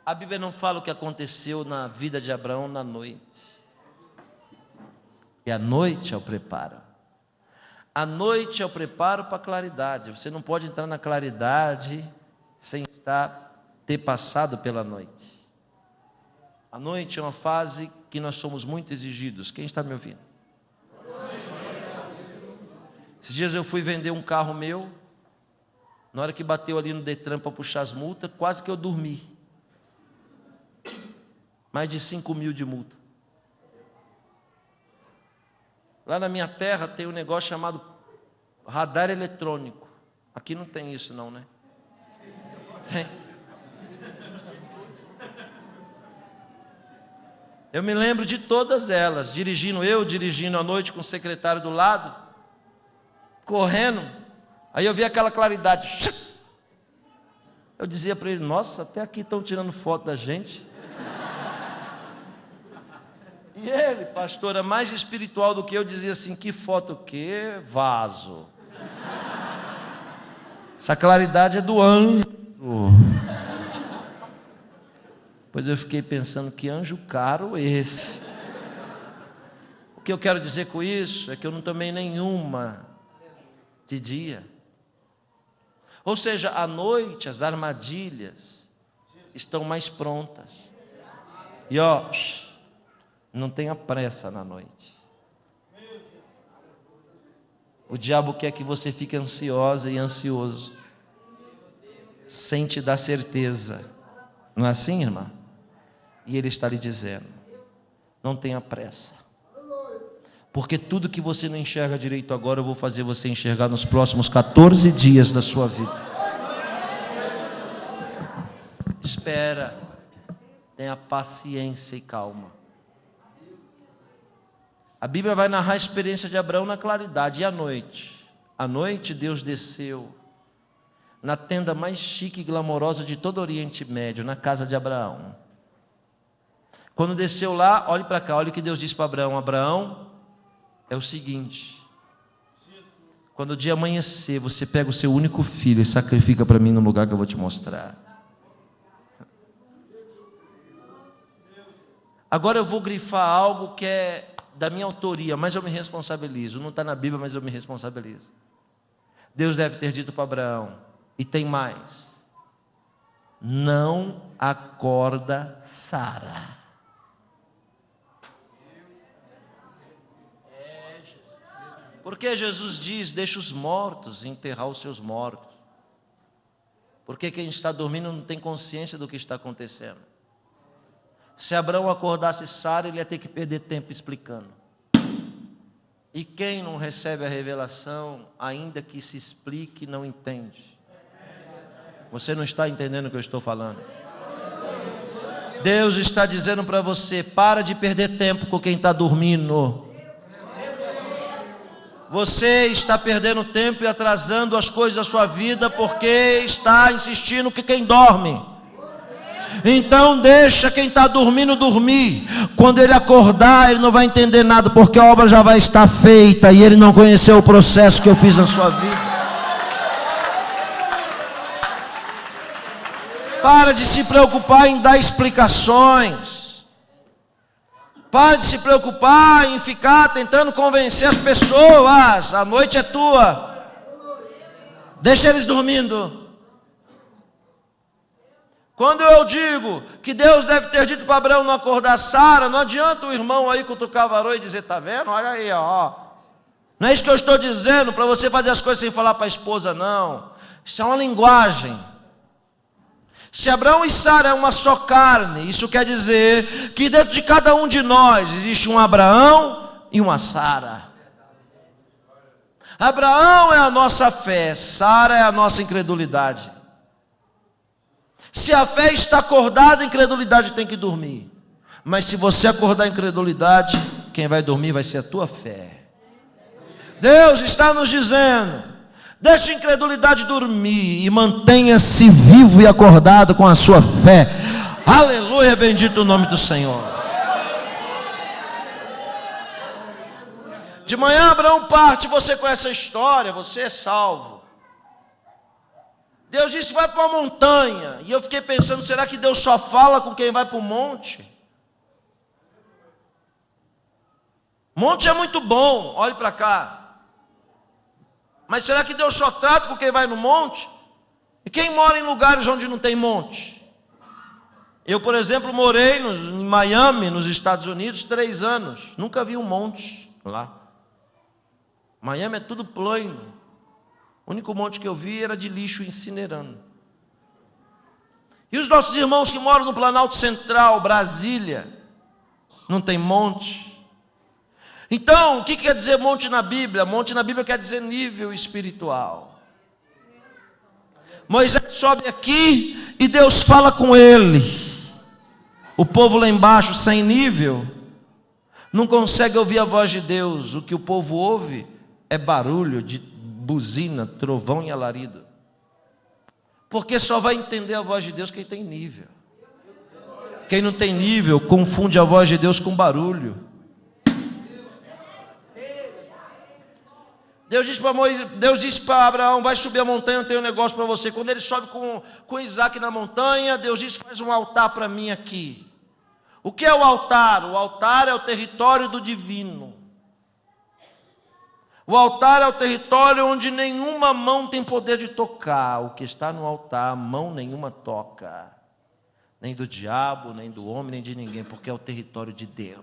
A Bíblia não fala o que aconteceu na vida de Abraão na noite. E a noite é o preparo. A noite é o preparo para a claridade. Você não pode entrar na claridade sem ter passado pela noite. A noite é uma fase que nós somos muito exigidos. Quem está me ouvindo? Esses dias eu fui vender um carro meu. Na hora que bateu ali no Detran para puxar as multas, quase que eu dormi. Mais de 5.000 de multa. Lá na minha terra tem um negócio chamado radar eletrônico. Aqui não tem isso não, né? Tem. Eu me lembro de todas elas, dirigindo à noite com o secretário do lado, correndo, aí eu vi aquela claridade. Eu dizia para ele, nossa, até aqui estão tirando foto da gente. E ele, pastora, mais espiritual do que eu, dizia assim, que foto o quê? Vaso. Essa claridade é do anjo. Pois eu fiquei pensando, que anjo caro esse. O que eu quero dizer com isso é que eu não tomei nenhuma de dia. Ou seja, à noite as armadilhas estão mais prontas. E ó, não tenha pressa na noite. O diabo quer que você fique ansiosa e ansioso, sem te dar certeza. Não é assim, irmã? E ele está lhe dizendo, não tenha pressa. Porque tudo que você não enxerga direito agora, eu vou fazer você enxergar nos próximos 14 dias da sua vida. Espera, tenha paciência e calma. A Bíblia vai narrar a experiência de Abraão na claridade. E à noite? À noite Deus desceu na tenda mais chique e glamourosa de todo o Oriente Médio, na casa de Abraão. Quando desceu lá, olhe para cá, olha o que Deus disse para Abraão. Abraão, é o seguinte, quando o dia amanhecer, você pega o seu único filho e sacrifica para mim no lugar que eu vou te mostrar. Agora eu vou grifar algo que é da minha autoria, mas eu me responsabilizo. Não está na Bíblia, mas eu me responsabilizo. Deus deve ter dito para Abraão, e tem mais, não acorda Sara. Porque Jesus diz, deixa os mortos enterrar os seus mortos. Porque quem está dormindo não tem consciência do que está acontecendo. Se Abraão acordasse Sara, ele ia ter que perder tempo explicando. E quem não recebe a revelação, ainda que se explique, não entende. Você não está entendendo o que eu estou falando? Deus está dizendo para você, para de perder tempo com quem está dormindo. Você está perdendo tempo e atrasando as coisas da sua vida, porque está insistindo que quem dorme. Então deixa quem está dormindo dormir. Quando ele acordar, ele não vai entender nada, porque a obra já vai estar feita, e ele não conheceu o processo que eu fiz na sua vida. Para de se preocupar em dar explicações. Para de se preocupar em ficar tentando convencer as pessoas. A noite é tua. Deixa eles dormindo. Quando eu digo que Deus deve ter dito para Abraão não acordar Sara, não adianta o irmão aí cutucar a varoa e dizer, está vendo? Olha aí, ó. Não é isso que eu estou dizendo, para você fazer as coisas sem falar para a esposa, não. Isso é uma linguagem. Se Abraão e Sara é uma só carne, isso quer dizer que dentro de cada um de nós existe um Abraão e uma Sara. Abraão é a nossa fé, Sara é a nossa incredulidade. Se a fé está acordada, a incredulidade tem que dormir. Mas se você acordar a incredulidade, quem vai dormir vai ser a tua fé. Deus está nos dizendo: deixe a incredulidade dormir e mantenha-se vivo e acordado com a sua fé. Aleluia, bendito o nome do Senhor. De manhã Abraão parte, você conhece a história, você é salvo. Deus disse: vai para a montanha. E eu fiquei pensando, será que Deus só fala com quem vai para o monte? Monte é muito bom, olhe para cá. Mas será que Deus só trata com quem vai no monte? E quem mora em lugares onde não tem monte? Eu, por exemplo, morei em Miami, nos Estados Unidos, 3 anos. Nunca vi um monte lá. Miami é tudo plano. O único monte que eu vi era de lixo incinerando. E os nossos irmãos que moram no Planalto Central, Brasília, não tem monte? Então, o que quer dizer monte na Bíblia? Monte na Bíblia quer dizer nível espiritual. Moisés sobe aqui e Deus fala com ele. O povo lá embaixo, sem nível, não consegue ouvir a voz de Deus. O que o povo ouve é barulho de buzina, trovão e alarido. Porque só vai entender a voz de Deus quem tem nível. Quem não tem nível confunde a voz de Deus com barulho. Deus disse para Abraão: vai subir a montanha, eu tenho um negócio para você. Quando ele sobe com Isaac na montanha, Deus disse: faz um altar para mim aqui. O que é o altar? O altar é o território do divino. O altar é o território onde nenhuma mão tem poder de tocar. O que está no altar, mão nenhuma toca. Nem do diabo, nem do homem, nem de ninguém, porque é o território de Deus.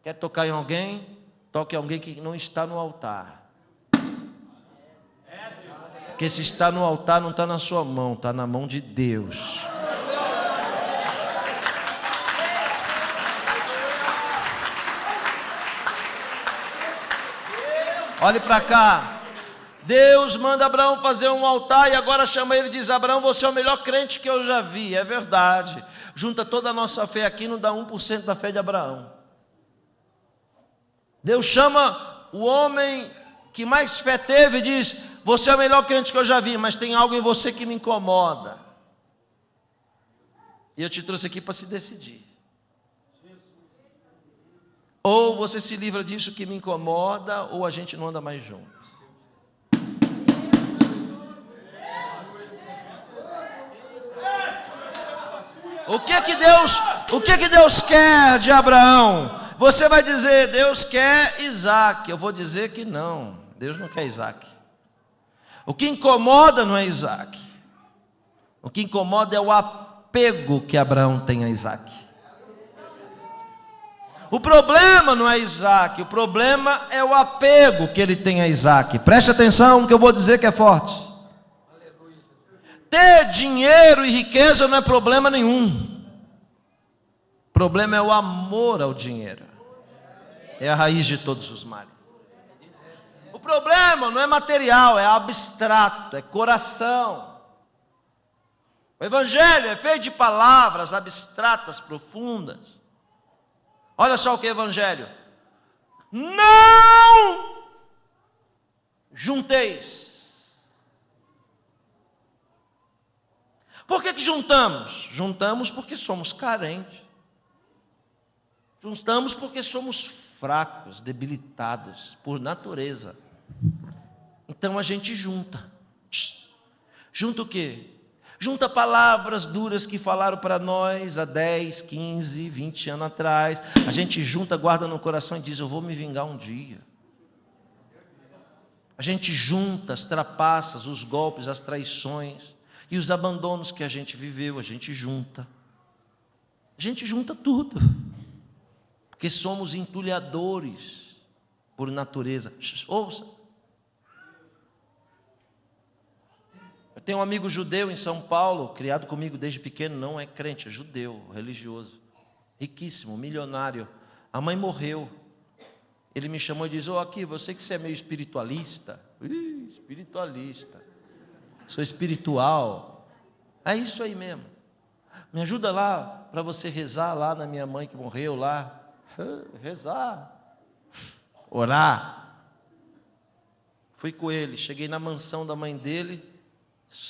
Quer tocar em alguém? Toque alguém que não está no altar. Porque se está no altar, não está na sua mão, está na mão de Deus. Olhe para cá. Deus manda Abraão fazer um altar e agora chama ele e diz: Abraão, você é o melhor crente que eu já vi. É verdade. Junta toda a nossa fé aqui, não dá 1% da fé de Abraão. Deus chama o homem que mais fé teve e diz: você é o melhor crente que eu já vi, mas tem algo em você que me incomoda. E eu te trouxe aqui para se decidir. Ou você se livra disso que me incomoda, ou a gente não anda mais junto. O que que Deus quer de Abraão? Você vai dizer: Deus quer Isaac. Eu vou dizer que não, Deus não quer Isaac. O que incomoda não é Isaac. O que incomoda é o apego que Abraão tem a Isaac. O problema não é Isaac, o problema é o apego que ele tem a Isaac. Preste atenção no que eu vou dizer, que é forte. Ter dinheiro e riqueza não é problema nenhum. O problema é o amor ao dinheiro. É a raiz de todos os males. O problema não é material, é abstrato, é coração. O evangelho é feito de palavras abstratas, profundas. Olha só o que é evangelho. Não junteis. Por que juntamos? Juntamos porque somos carentes. Juntamos porque somos fracos, debilitados por natureza. Então a gente junta. Junta o quê? Junta palavras duras que falaram para nós há 10, 15, 20 anos atrás. A gente junta, guarda no coração e diz: eu vou me vingar um dia. A gente junta as trapaças, os golpes, as traições e os abandonos que a gente viveu. A gente junta. A gente junta tudo. Porque somos entulhadores por natureza. Ouça. Eu tenho um amigo judeu em São Paulo, criado comigo desde pequeno, não é crente, é judeu, religioso, riquíssimo, milionário. A mãe morreu. Ele me chamou e disse: aqui, você que você é meio espiritualista. Espiritualista. Sou espiritual. É isso aí mesmo. Me ajuda lá para você rezar lá na minha mãe que morreu lá. Rezar. Orar. Fui com ele, cheguei na mansão da mãe dele,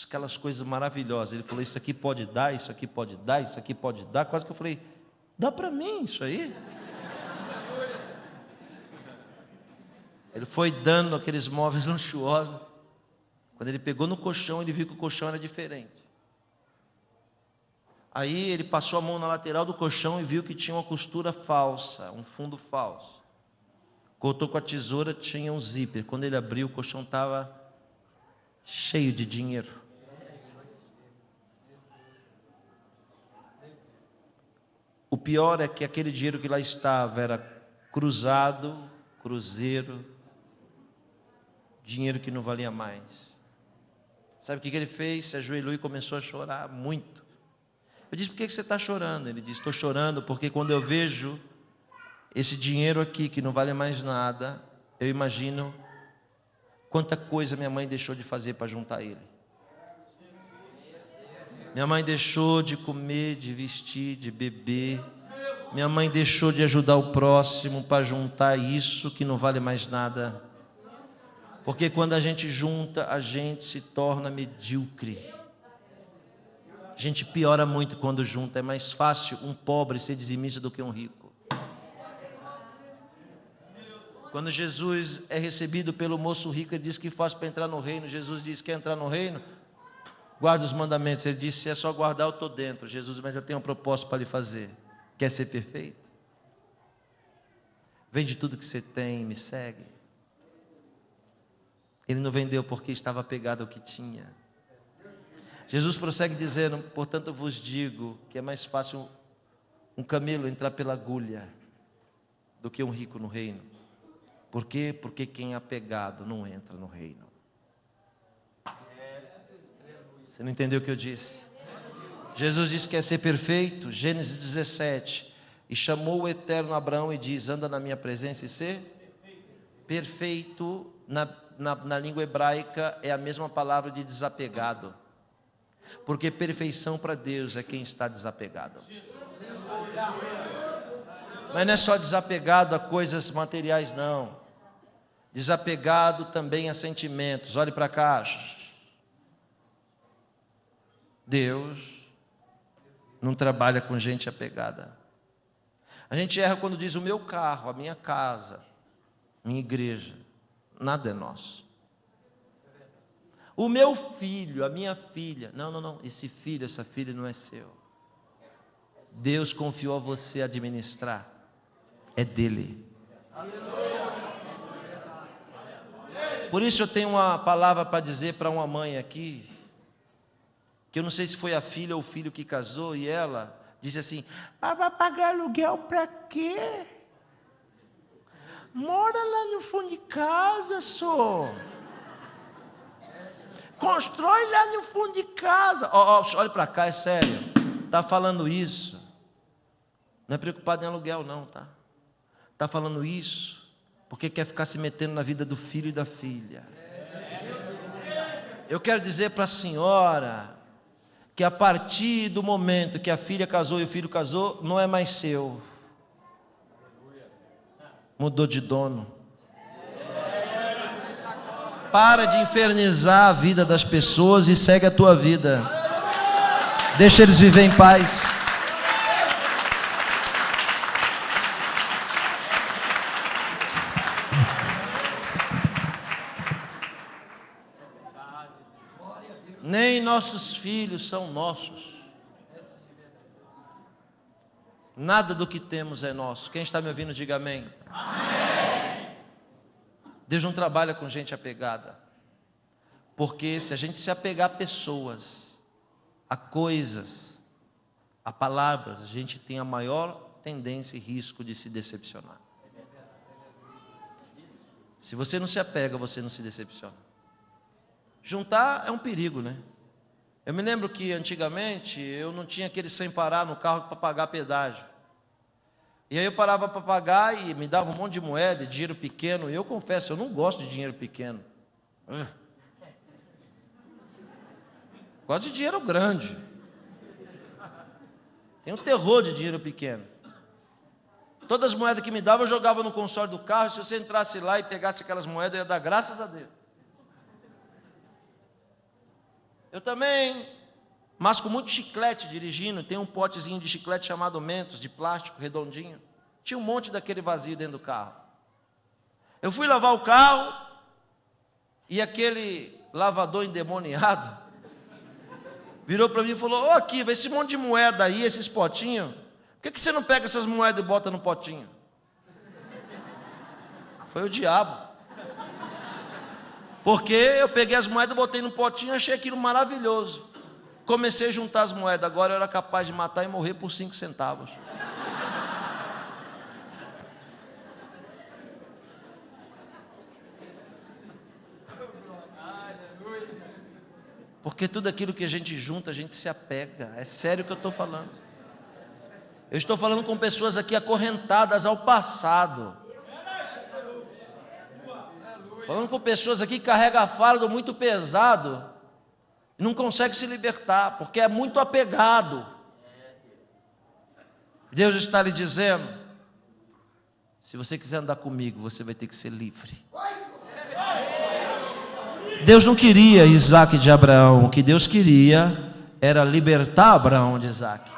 aquelas coisas maravilhosas. Ele falou: isso aqui pode dar, isso aqui pode dar, isso aqui pode dar. Quase que eu falei: dá para mim isso aí? Ele foi dando aqueles móveis luxuosos. Quando ele pegou no colchão, ele viu que o colchão era diferente. Aí ele passou a mão na lateral do colchão e viu que tinha uma costura falsa, um fundo falso. Cortou com a tesoura, tinha um zíper. Quando ele abriu, o colchão estava cheio de dinheiro. O pior é que aquele dinheiro que lá estava era cruzado, cruzeiro, dinheiro que não valia mais. Sabe o que ele fez? Se ajoelhou e começou a chorar muito. Eu disse: por que você está chorando? Ele disse: estou chorando porque quando eu vejo esse dinheiro aqui que não vale mais nada, eu imagino quanta coisa minha mãe deixou de fazer para juntar ele. Minha mãe deixou de comer, de vestir, de beber. Minha mãe deixou de ajudar o próximo para juntar isso que não vale mais nada. Porque quando a gente junta, a gente se torna medíocre. A gente piora muito quando junta. É mais fácil um pobre ser dizimista do que um rico. Quando Jesus é recebido pelo moço rico, ele diz: que faz para entrar no reino? Jesus diz: quer entrar no reino? Guarda os mandamentos. Ele disse: se é só guardar, eu estou dentro. Jesus: mas eu tenho um propósito para lhe fazer. Quer ser perfeito? Vende tudo que você tem e me segue. Ele não vendeu porque estava apegado ao que tinha. Jesus prossegue dizendo: portanto eu vos digo que é mais fácil um camelo entrar pela agulha do que um rico no reino. Por quê? Porque quem é apegado não entra no reino. Você não entendeu o que eu disse? Jesus disse que quer ser perfeito. Gênesis 17. E chamou o eterno Abraão e diz: anda na minha presença e ser perfeito. Na língua hebraica é a mesma palavra de desapegado. Porque perfeição para Deus é quem está desapegado. Mas não é só desapegado a coisas materiais, não. Desapegado também a sentimentos. Olhe para cá. Deus não trabalha com gente apegada. A gente erra quando diz: o meu carro, a minha casa, minha igreja. Nada é nosso. O meu filho, a minha filha. Não. Esse filho, essa filha não é seu. Deus confiou a você administrar. É dele. Por isso eu tenho uma palavra para dizer para uma mãe aqui, que eu não sei se foi a filha ou o filho que casou, e ela disse assim: mas vai pagar aluguel para quê? Mora lá no fundo de casa, só. Constrói lá no fundo de casa. Olha para cá, é sério. Está falando isso. Não é preocupado em aluguel não, tá? Está falando isso porque quer ficar se metendo na vida do filho e da filha. Eu quero dizer para a senhora que a partir do momento que a filha casou e o filho casou, não é mais seu. Mudou de dono. Para de infernizar a vida das pessoas e segue a tua vida. Deixa eles viver em paz. Nem nossos filhos são nossos. Nada do que temos é nosso. Quem está me ouvindo, diga amém. Amém. Deus não trabalha com gente apegada. Porque se a gente se apegar a pessoas, a coisas, a palavras, a gente tem a maior tendência e risco de se decepcionar. Se você não se apega, você não se decepciona. Juntar é um perigo, né? Eu me lembro que antigamente eu não tinha aquele sem parar no carro para pagar pedágio. E aí eu parava para pagar e me dava um monte de moeda, dinheiro pequeno. E eu confesso, eu não gosto de dinheiro pequeno. Gosto de dinheiro grande. Tenho terror de dinheiro pequeno. Todas as moedas que me davam eu jogava no console do carro. Se você entrasse lá e pegasse aquelas moedas, eu ia dar graças a Deus. Eu também masco muito chiclete dirigindo. Tem um potezinho de chiclete chamado Mentos, de plástico, redondinho. Tinha um monte daquele vazio dentro do carro. Eu fui lavar o carro e aquele lavador endemoniado virou para mim e falou: ô Akiva, esse monte de moeda aí, esses potinhos, por que você não pega essas moedas e bota no potinho? Foi o diabo. Porque eu peguei as moedas, botei no potinho e achei aquilo maravilhoso. Comecei a juntar as moedas, agora eu era capaz de matar e morrer por 5 centavos. Porque tudo aquilo que a gente junta, a gente se apega. É sério que eu estou falando. Eu estou falando com pessoas aqui acorrentadas ao passado. Falando com pessoas aqui que carregam fardo muito pesado e não consegue se libertar, porque é muito apegado. Deus está lhe dizendo: se você quiser andar comigo, você vai ter que ser livre. Deus não queria Isaac de Abraão, o que Deus queria era libertar Abraão de Isaac.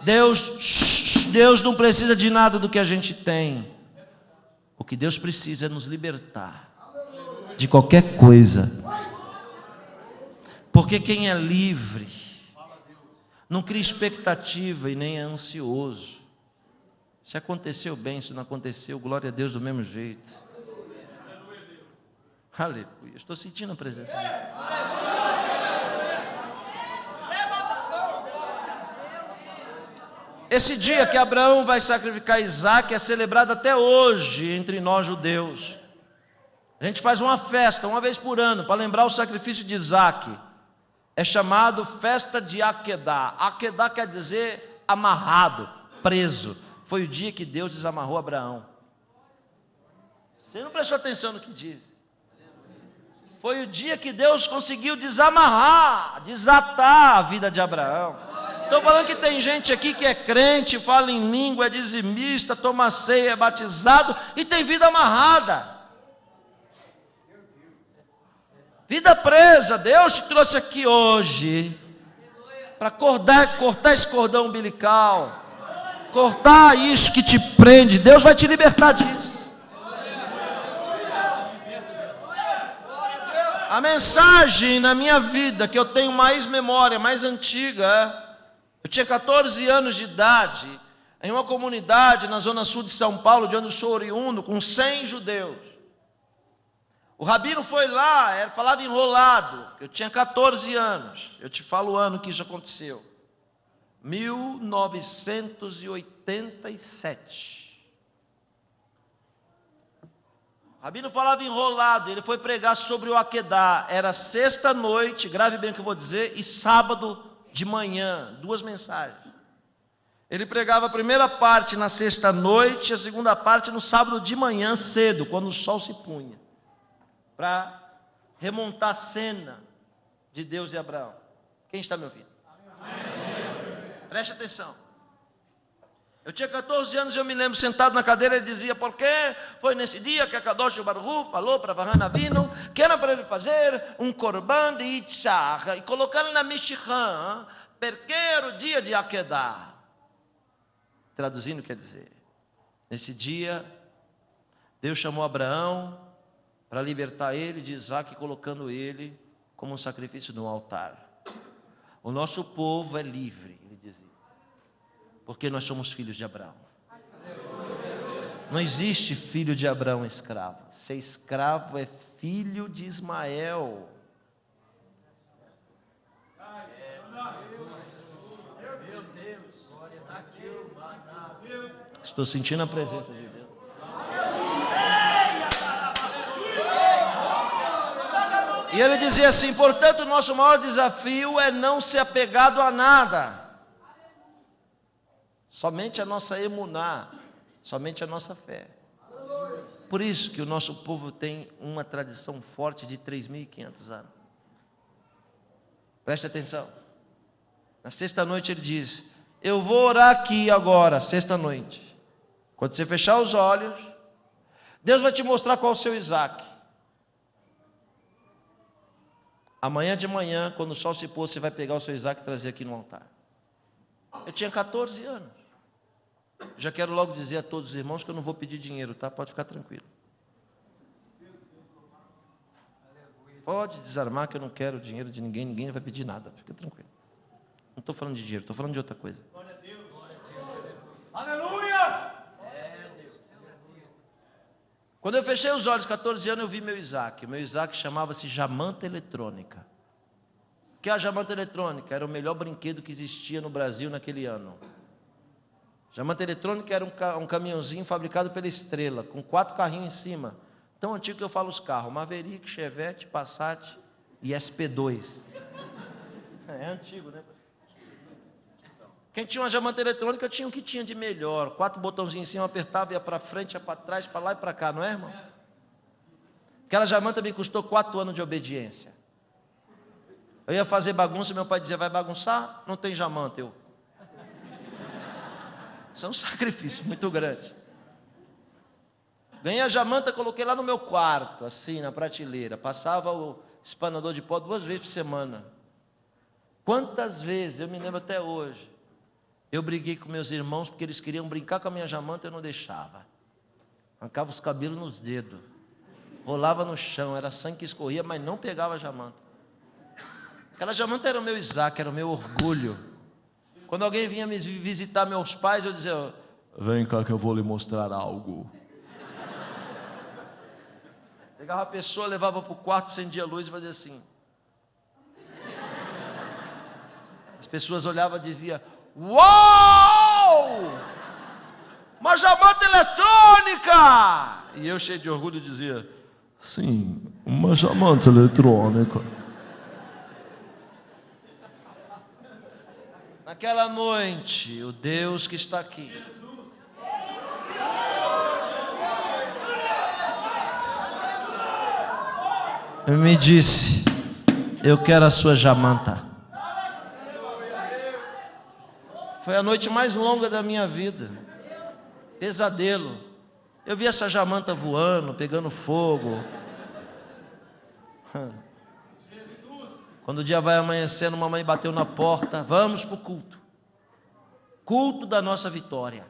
Deus não precisa de nada do que a gente tem. O que Deus precisa é nos libertar de qualquer coisa. Porque quem é livre não cria expectativa e nem é ansioso. Se aconteceu bem, se não aconteceu, glória a Deus do mesmo jeito. Aleluia, estou sentindo a presença de Deus. Esse dia que Abraão vai sacrificar Isaac é celebrado até hoje entre nós judeus. A gente faz uma festa uma vez por ano para lembrar o sacrifício de Isaac. É chamado festa de Akedá. Akedá quer dizer amarrado, preso. Foi o dia que Deus desamarrou Abraão. Você não prestou atenção no que diz. Foi o dia que Deus conseguiu desamarrar, desatar a vida de Abraão. Estou falando que tem gente aqui que é crente, fala em língua, é dizimista, toma ceia, é batizado e tem vida amarrada. Vida presa. Deus te trouxe aqui hoje para cortar esse cordão umbilical, cortar isso que te prende. Deus vai te libertar disso. A mensagem na minha vida que eu tenho mais memória, mais antiga, eu tinha 14 anos de idade, em uma comunidade na zona sul de São Paulo, de onde eu sou oriundo, com 100 judeus. O rabino foi lá, falava enrolado. Eu tinha 14 anos, eu te falo o ano que isso aconteceu. 1987. O rabino falava enrolado, ele foi pregar sobre o Akedá. Era sexta-noite, grave bem o que eu vou dizer, e sábado de manhã, 2 mensagens. Ele pregava a primeira parte na sexta-noite, a segunda parte no sábado de manhã cedo, quando o sol se punha, para remontar a cena de Deus e Abraão. Quem está me ouvindo? Amém. Preste atenção. Eu tinha 14 anos, eu me lembro, sentado na cadeira, ele dizia: porque foi nesse dia que a Kadosh Baruch Hu falou para Avraham Avinu que era para ele fazer um korban de Yitzhak e colocá-lo na Mishkan, porque era o dia de Akedá. Traduzindo quer dizer, nesse dia, Deus chamou Abraão para libertar ele de Isaac, colocando ele como um sacrifício no altar. O nosso povo é livre, ele dizia, porque nós somos filhos de Abraão. Não existe filho de Abraão escravo. Ser escravo é filho de Ismael. Estou sentindo a presença de Deus. E ele dizia assim: portanto, o nosso maior desafio é não ser apegado a nada. Somente a nossa emuná, somente a nossa fé. Por isso que o nosso povo tem uma tradição forte de 3.500 anos. Preste atenção. Na sexta-noite ele diz: eu vou orar aqui agora, sexta-noite. Quando você fechar os olhos, Deus vai te mostrar qual é o seu Isaac. Amanhã de manhã, quando o sol se pôr, você vai pegar o seu Isaac e trazer aqui no altar. Eu tinha 14 anos. Já quero logo dizer a todos os irmãos que eu não vou pedir dinheiro, tá? Pode ficar tranquilo. Pode desarmar que eu não quero dinheiro de ninguém, ninguém vai pedir nada. Fica tranquilo. Não estou falando de dinheiro, estou falando de outra coisa. Glória a Deus. Aleluia! Quando eu fechei os olhos, 14 anos, eu vi meu Isaac. Meu Isaac chamava-se jamanta eletrônica. O que é a jamanta eletrônica? Era o melhor brinquedo que existia no Brasil naquele ano. Jamanta eletrônica era um caminhãozinho fabricado pela Estrela, com 4 carrinhos em cima. Tão antigo que eu falo os carros: Maverick, Chevette, Passat e SP2. É antigo, né? Quem tinha uma jamanta eletrônica tinha o que tinha de melhor. 4 botãozinhos em cima, apertava, ia para frente, ia para trás, para lá e para cá, não é, irmão? Aquela jamanta me custou 4 anos de obediência. Eu ia fazer bagunça, meu pai dizia: vai bagunçar? Não tem jamanta. Isso é um sacrifício muito grande. Ganhei a jamanta, coloquei lá no meu quarto, assim, na prateleira. Passava o espanador de pó 2 vezes por semana. Quantas vezes, eu me lembro até hoje, eu briguei com meus irmãos porque eles queriam brincar com a minha jamanta e eu não deixava. Arrancava os cabelos nos dedos, rolava no chão, era sangue que escorria, mas não pegava a jamanta. Aquela jamanta era o meu Isaac, era o meu orgulho. Quando alguém vinha me visitar meus pais, eu dizia: vem cá que eu vou lhe mostrar algo. Pegava a pessoa, levava para o quarto, acendia a luz e fazia assim. As pessoas olhavam e diziam: uau! Uma jamanta eletrônica! E eu, cheio de orgulho, dizia: sim, uma jamanta eletrônica. Naquela noite, o Deus que está aqui me disse: eu quero a sua jamanta. Foi a noite mais longa da minha vida. Pesadelo. Eu vi essa jamanta voando, pegando fogo. Quando o dia vai amanhecendo, mamãe bateu na porta: vamos para o culto. Culto da nossa vitória.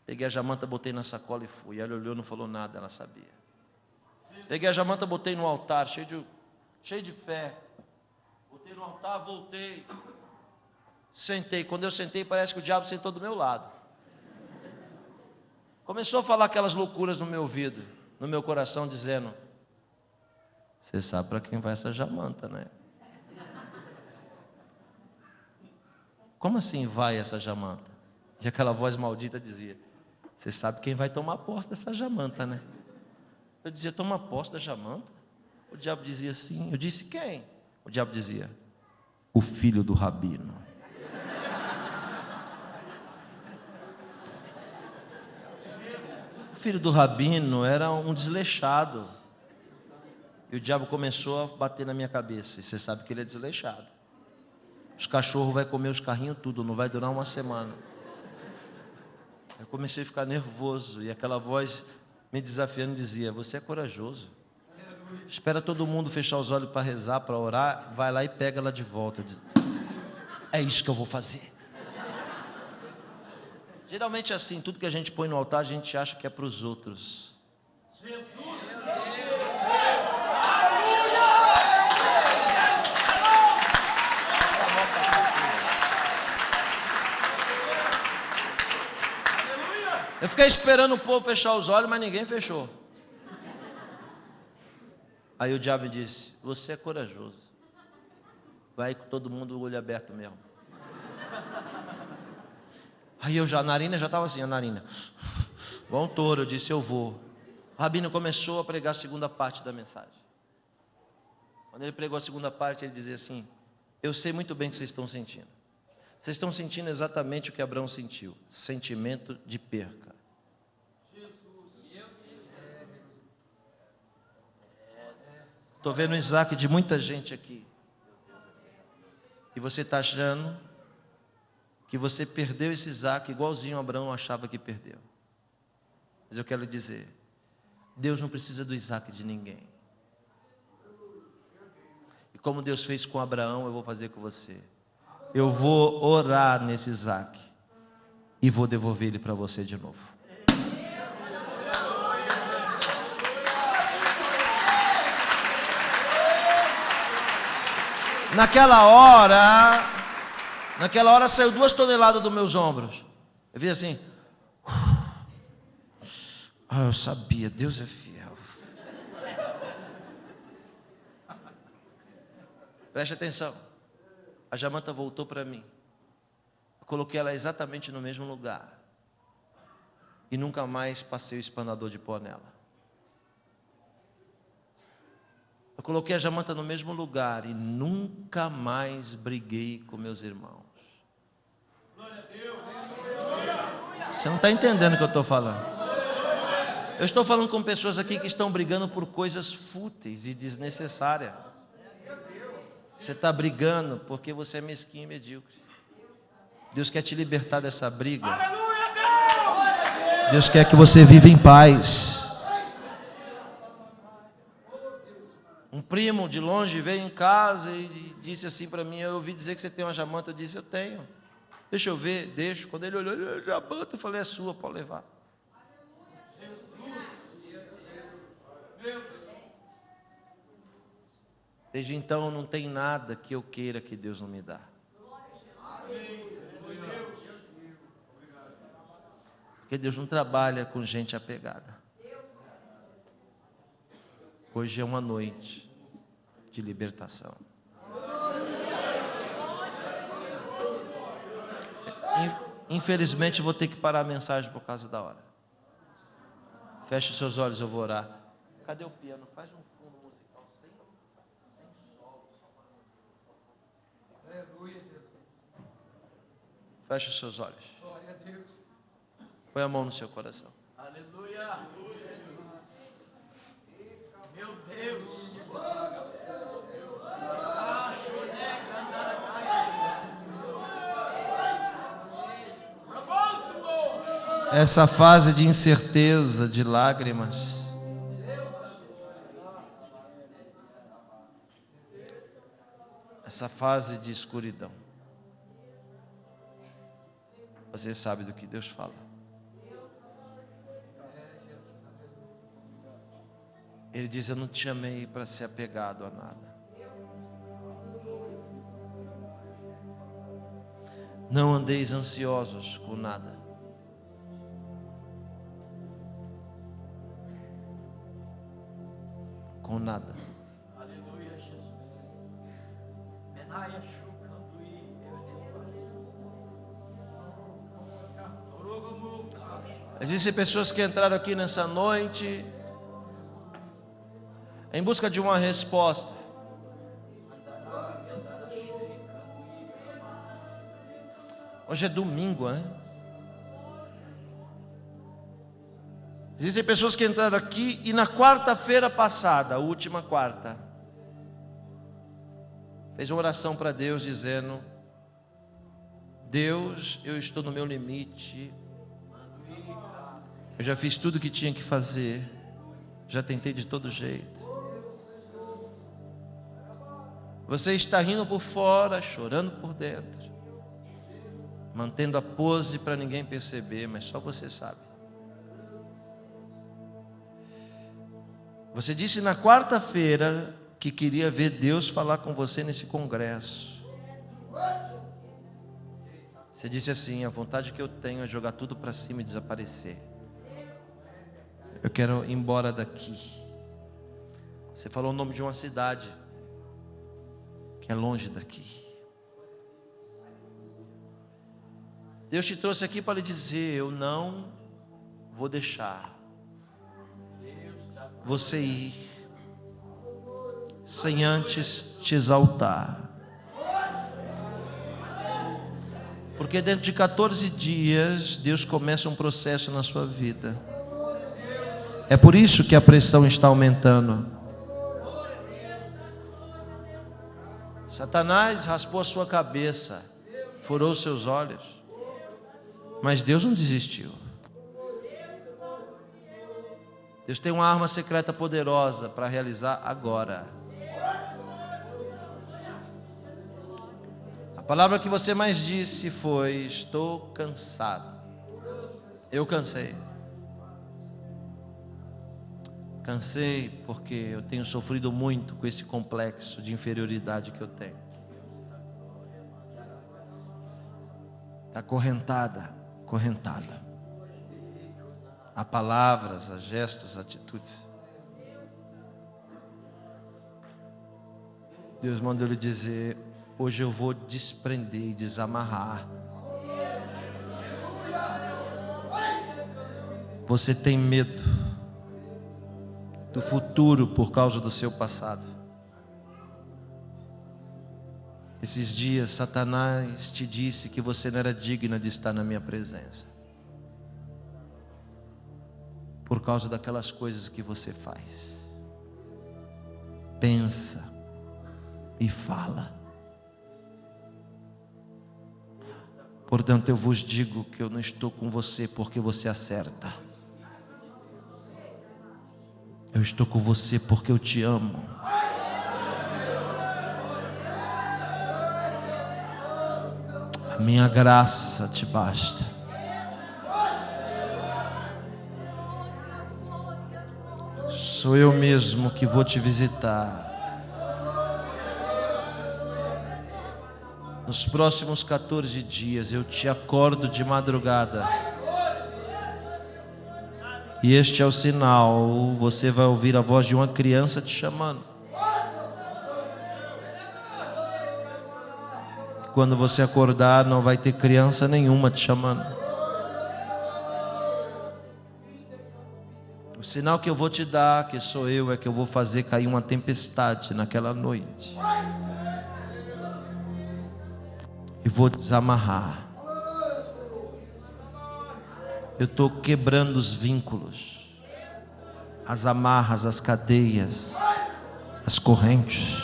Peguei a jamanta, botei na sacola e fui. Ela olhou, não falou nada, ela sabia. Peguei a jamanta, botei no altar, cheio de fé. Botei no altar, voltei. Sentei. Quando eu sentei, parece que o diabo sentou do meu lado. Começou a falar aquelas loucuras no meu ouvido, no meu coração, dizendo: você sabe para quem vai essa jamanta, né? Como assim vai essa jamanta? E aquela voz maldita dizia: você sabe quem vai tomar posse dessa jamanta, né? Eu dizia: toma posse da jamanta? O diabo dizia assim. Eu disse: quem? O diabo dizia: o filho do rabino. O filho do rabino era um desleixado. E o diabo começou a bater na minha cabeça. E você sabe que ele é desleixado. Os cachorros vão comer os carrinhos tudo, não vai durar uma semana. Eu comecei a ficar nervoso. E aquela voz me desafiando dizia: você é corajoso. Espera todo mundo fechar os olhos para rezar, para orar. Vai lá e pega ela de volta. Eu disse: é isso que eu vou fazer. Geralmente é assim, tudo que a gente põe no altar, a gente acha que é para os outros. Jesus! Eu fiquei esperando o povo fechar os olhos, mas ninguém fechou. Aí o diabo disse: você é corajoso. Vai com todo mundo o olho aberto mesmo. Aí a narina já estava assim, a narina. Bom touro, eu disse: eu vou. O rabino começou a pregar a segunda parte da mensagem. Quando ele pregou a segunda parte, ele dizia assim: eu sei muito bem o que vocês estão sentindo. Vocês estão sentindo exatamente o que Abraão sentiu, sentimento de perca. Estou vendo o Isaac de muita gente aqui. E você está achando que você perdeu esse Isaac igualzinho Abraão achava que perdeu. Mas eu quero lhe dizer, Deus não precisa do Isaac de ninguém. E como Deus fez com Abraão, eu vou fazer com você. Eu vou orar nesse Isaac e vou devolver ele para você de novo. Naquela hora saiu 2 toneladas dos meus ombros. Eu vi assim. Eu sabia, Deus é fiel. Preste atenção. A Jamanta voltou para mim. Eu coloquei ela exatamente no mesmo lugar. E nunca mais passei o espanador de pó nela. Eu coloquei a Jamanta no mesmo lugar e nunca mais briguei com meus irmãos. Você não está entendendo o que eu estou falando. Eu estou falando com pessoas aqui que estão brigando por coisas fúteis e desnecessárias. Você está brigando porque você é mesquinho e medíocre. Deus quer te libertar dessa briga. Deus quer que você viva em paz. Um primo de longe veio em casa e disse assim para mim: eu ouvi dizer que você tem uma Jamanta. Eu disse: eu tenho. Deixa eu ver, deixa. Quando ele olhou, Jamanta, eu falei: é sua, pode levar. Desde então não tem nada que eu queira que Deus não me dá. Porque Deus não trabalha com gente apegada. Hoje é uma noite de libertação. Infelizmente vou ter que parar a mensagem por causa da hora. Feche os seus olhos, eu vou orar. Cadê o piano? Faz um fundo musical sem solo. Feche os seus olhos. Põe a mão no seu coração. Aleluia. Meu Deus. Essa fase de incerteza, de lágrimas, essa fase de escuridão, você sabe do que Deus fala. Ele diz: eu não te chamei para ser apegado a nada. Não andeis ansiosos com nada. Com nada. Aleluia, Jesus. Existem pessoas que entraram aqui nessa noite em busca de uma resposta. Hoje é domingo, né? Existem pessoas que entraram aqui e na quarta-feira passada, a última quarta, fez uma oração para Deus dizendo: Deus, eu estou no meu limite, eu já fiz tudo o que tinha que fazer, já tentei de todo jeito. Você está rindo por fora, chorando por dentro, mantendo a pose para ninguém perceber, mas só você sabe. Você disse na quarta-feira que queria ver Deus falar com você nesse congresso. Você disse assim: a vontade que eu tenho é jogar tudo para cima e desaparecer. Eu quero ir embora daqui. Você falou o nome de uma cidade que é longe daqui. Deus te trouxe aqui para lhe dizer: eu não vou deixar você ir sem antes te exaltar. Porque dentro de 14 dias, Deus começa um processo na sua vida. É por isso que a pressão está aumentando. Satanás raspou a sua cabeça, furou os seus olhos, mas Deus não desistiu. Deus tem uma arma secreta poderosa para realizar agora. A palavra que você mais disse foi: estou cansado. Eu cansei. Cansei porque eu tenho sofrido muito com esse complexo de inferioridade que eu tenho. Acorrentada, correntada. A palavras, a gestos, a atitudes. Deus mandou lhe dizer: hoje eu vou desprender e desamarrar. Você tem medo do futuro por causa do seu passado. Esses dias Satanás te disse que você não era digna de estar na minha presença, por causa daquelas coisas que você faz, pensa e fala. Portanto, eu vos digo que eu não estou com você porque você acerta. Eu estou com você porque eu te amo. A minha graça te basta. Sou eu mesmo que vou te visitar. Nos próximos 14 dias eu te acordo de madrugada. E este é o sinal: você vai ouvir a voz de uma criança te chamando. E quando você acordar, não vai ter criança nenhuma te chamando. O sinal que eu vou te dar, que sou eu, é que eu vou fazer cair uma tempestade naquela noite. E vou desamarrar. Eu estou quebrando os vínculos, as amarras, as cadeias, as correntes.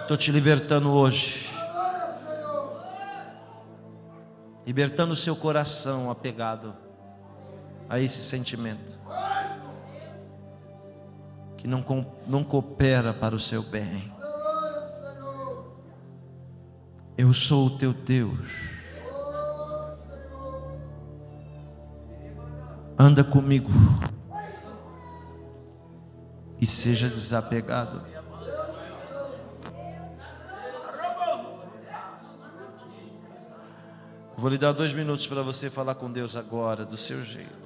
Estou te libertando hoje. Libertando o seu coração apegado a esse sentimento que não coopera para o seu bem. Eu sou o teu Deus. Anda comigo e seja desapegado. Vou lhe dar 2 minutos para você falar com Deus agora, do seu jeito.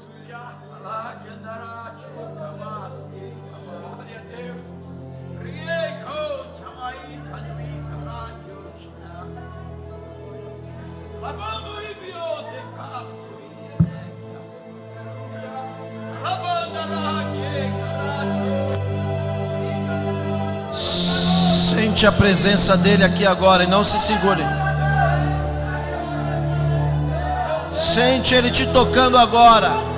Sente a presença dele aqui agora e não se segure. Sente ele te tocando agora.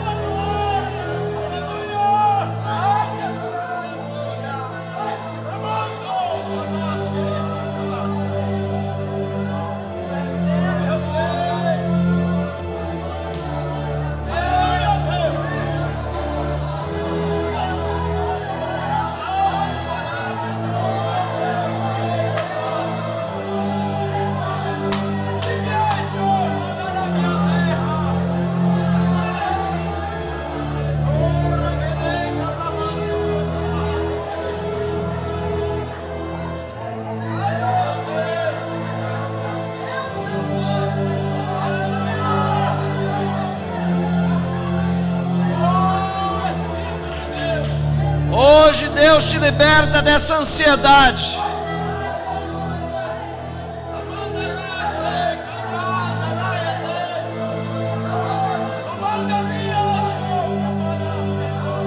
Hoje Deus te liberta dessa ansiedade.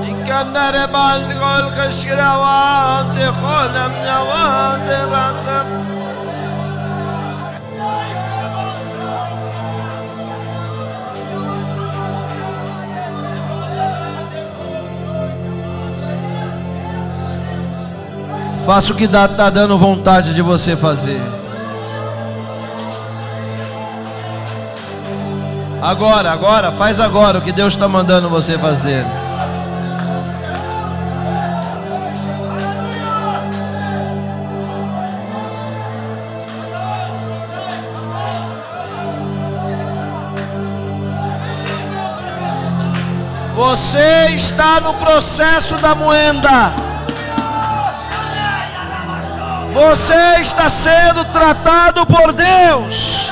Em كنر بالغول خشروان خونم نوان رقم Faça o que está dando vontade de você fazer. Agora, faz agora o que Deus está mandando você fazer. Você está no processo da moenda. Você está sendo tratado por Deus.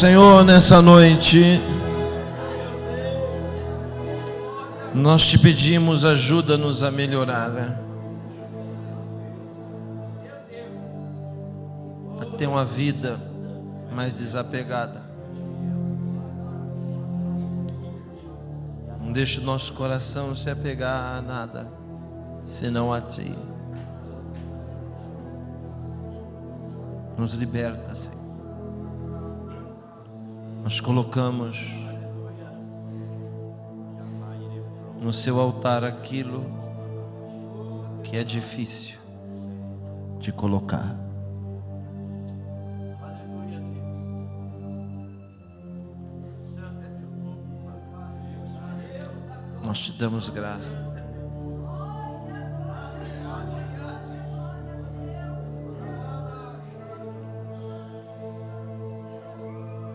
Senhor, nessa noite, nós te pedimos, ajuda-nos a melhorar, a ter uma vida mais desapegada. Não deixe o nosso coração se apegar a nada, senão a Ti. Nos liberta, Senhor. Nós colocamos no seu altar aquilo que é difícil de colocar. Nós te damos graça.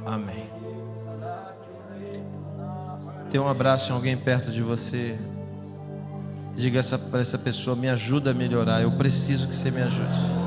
Amém. Dê um abraço em alguém perto de você. Diga para essa pessoa: me ajuda a melhorar. Eu preciso que você me ajude.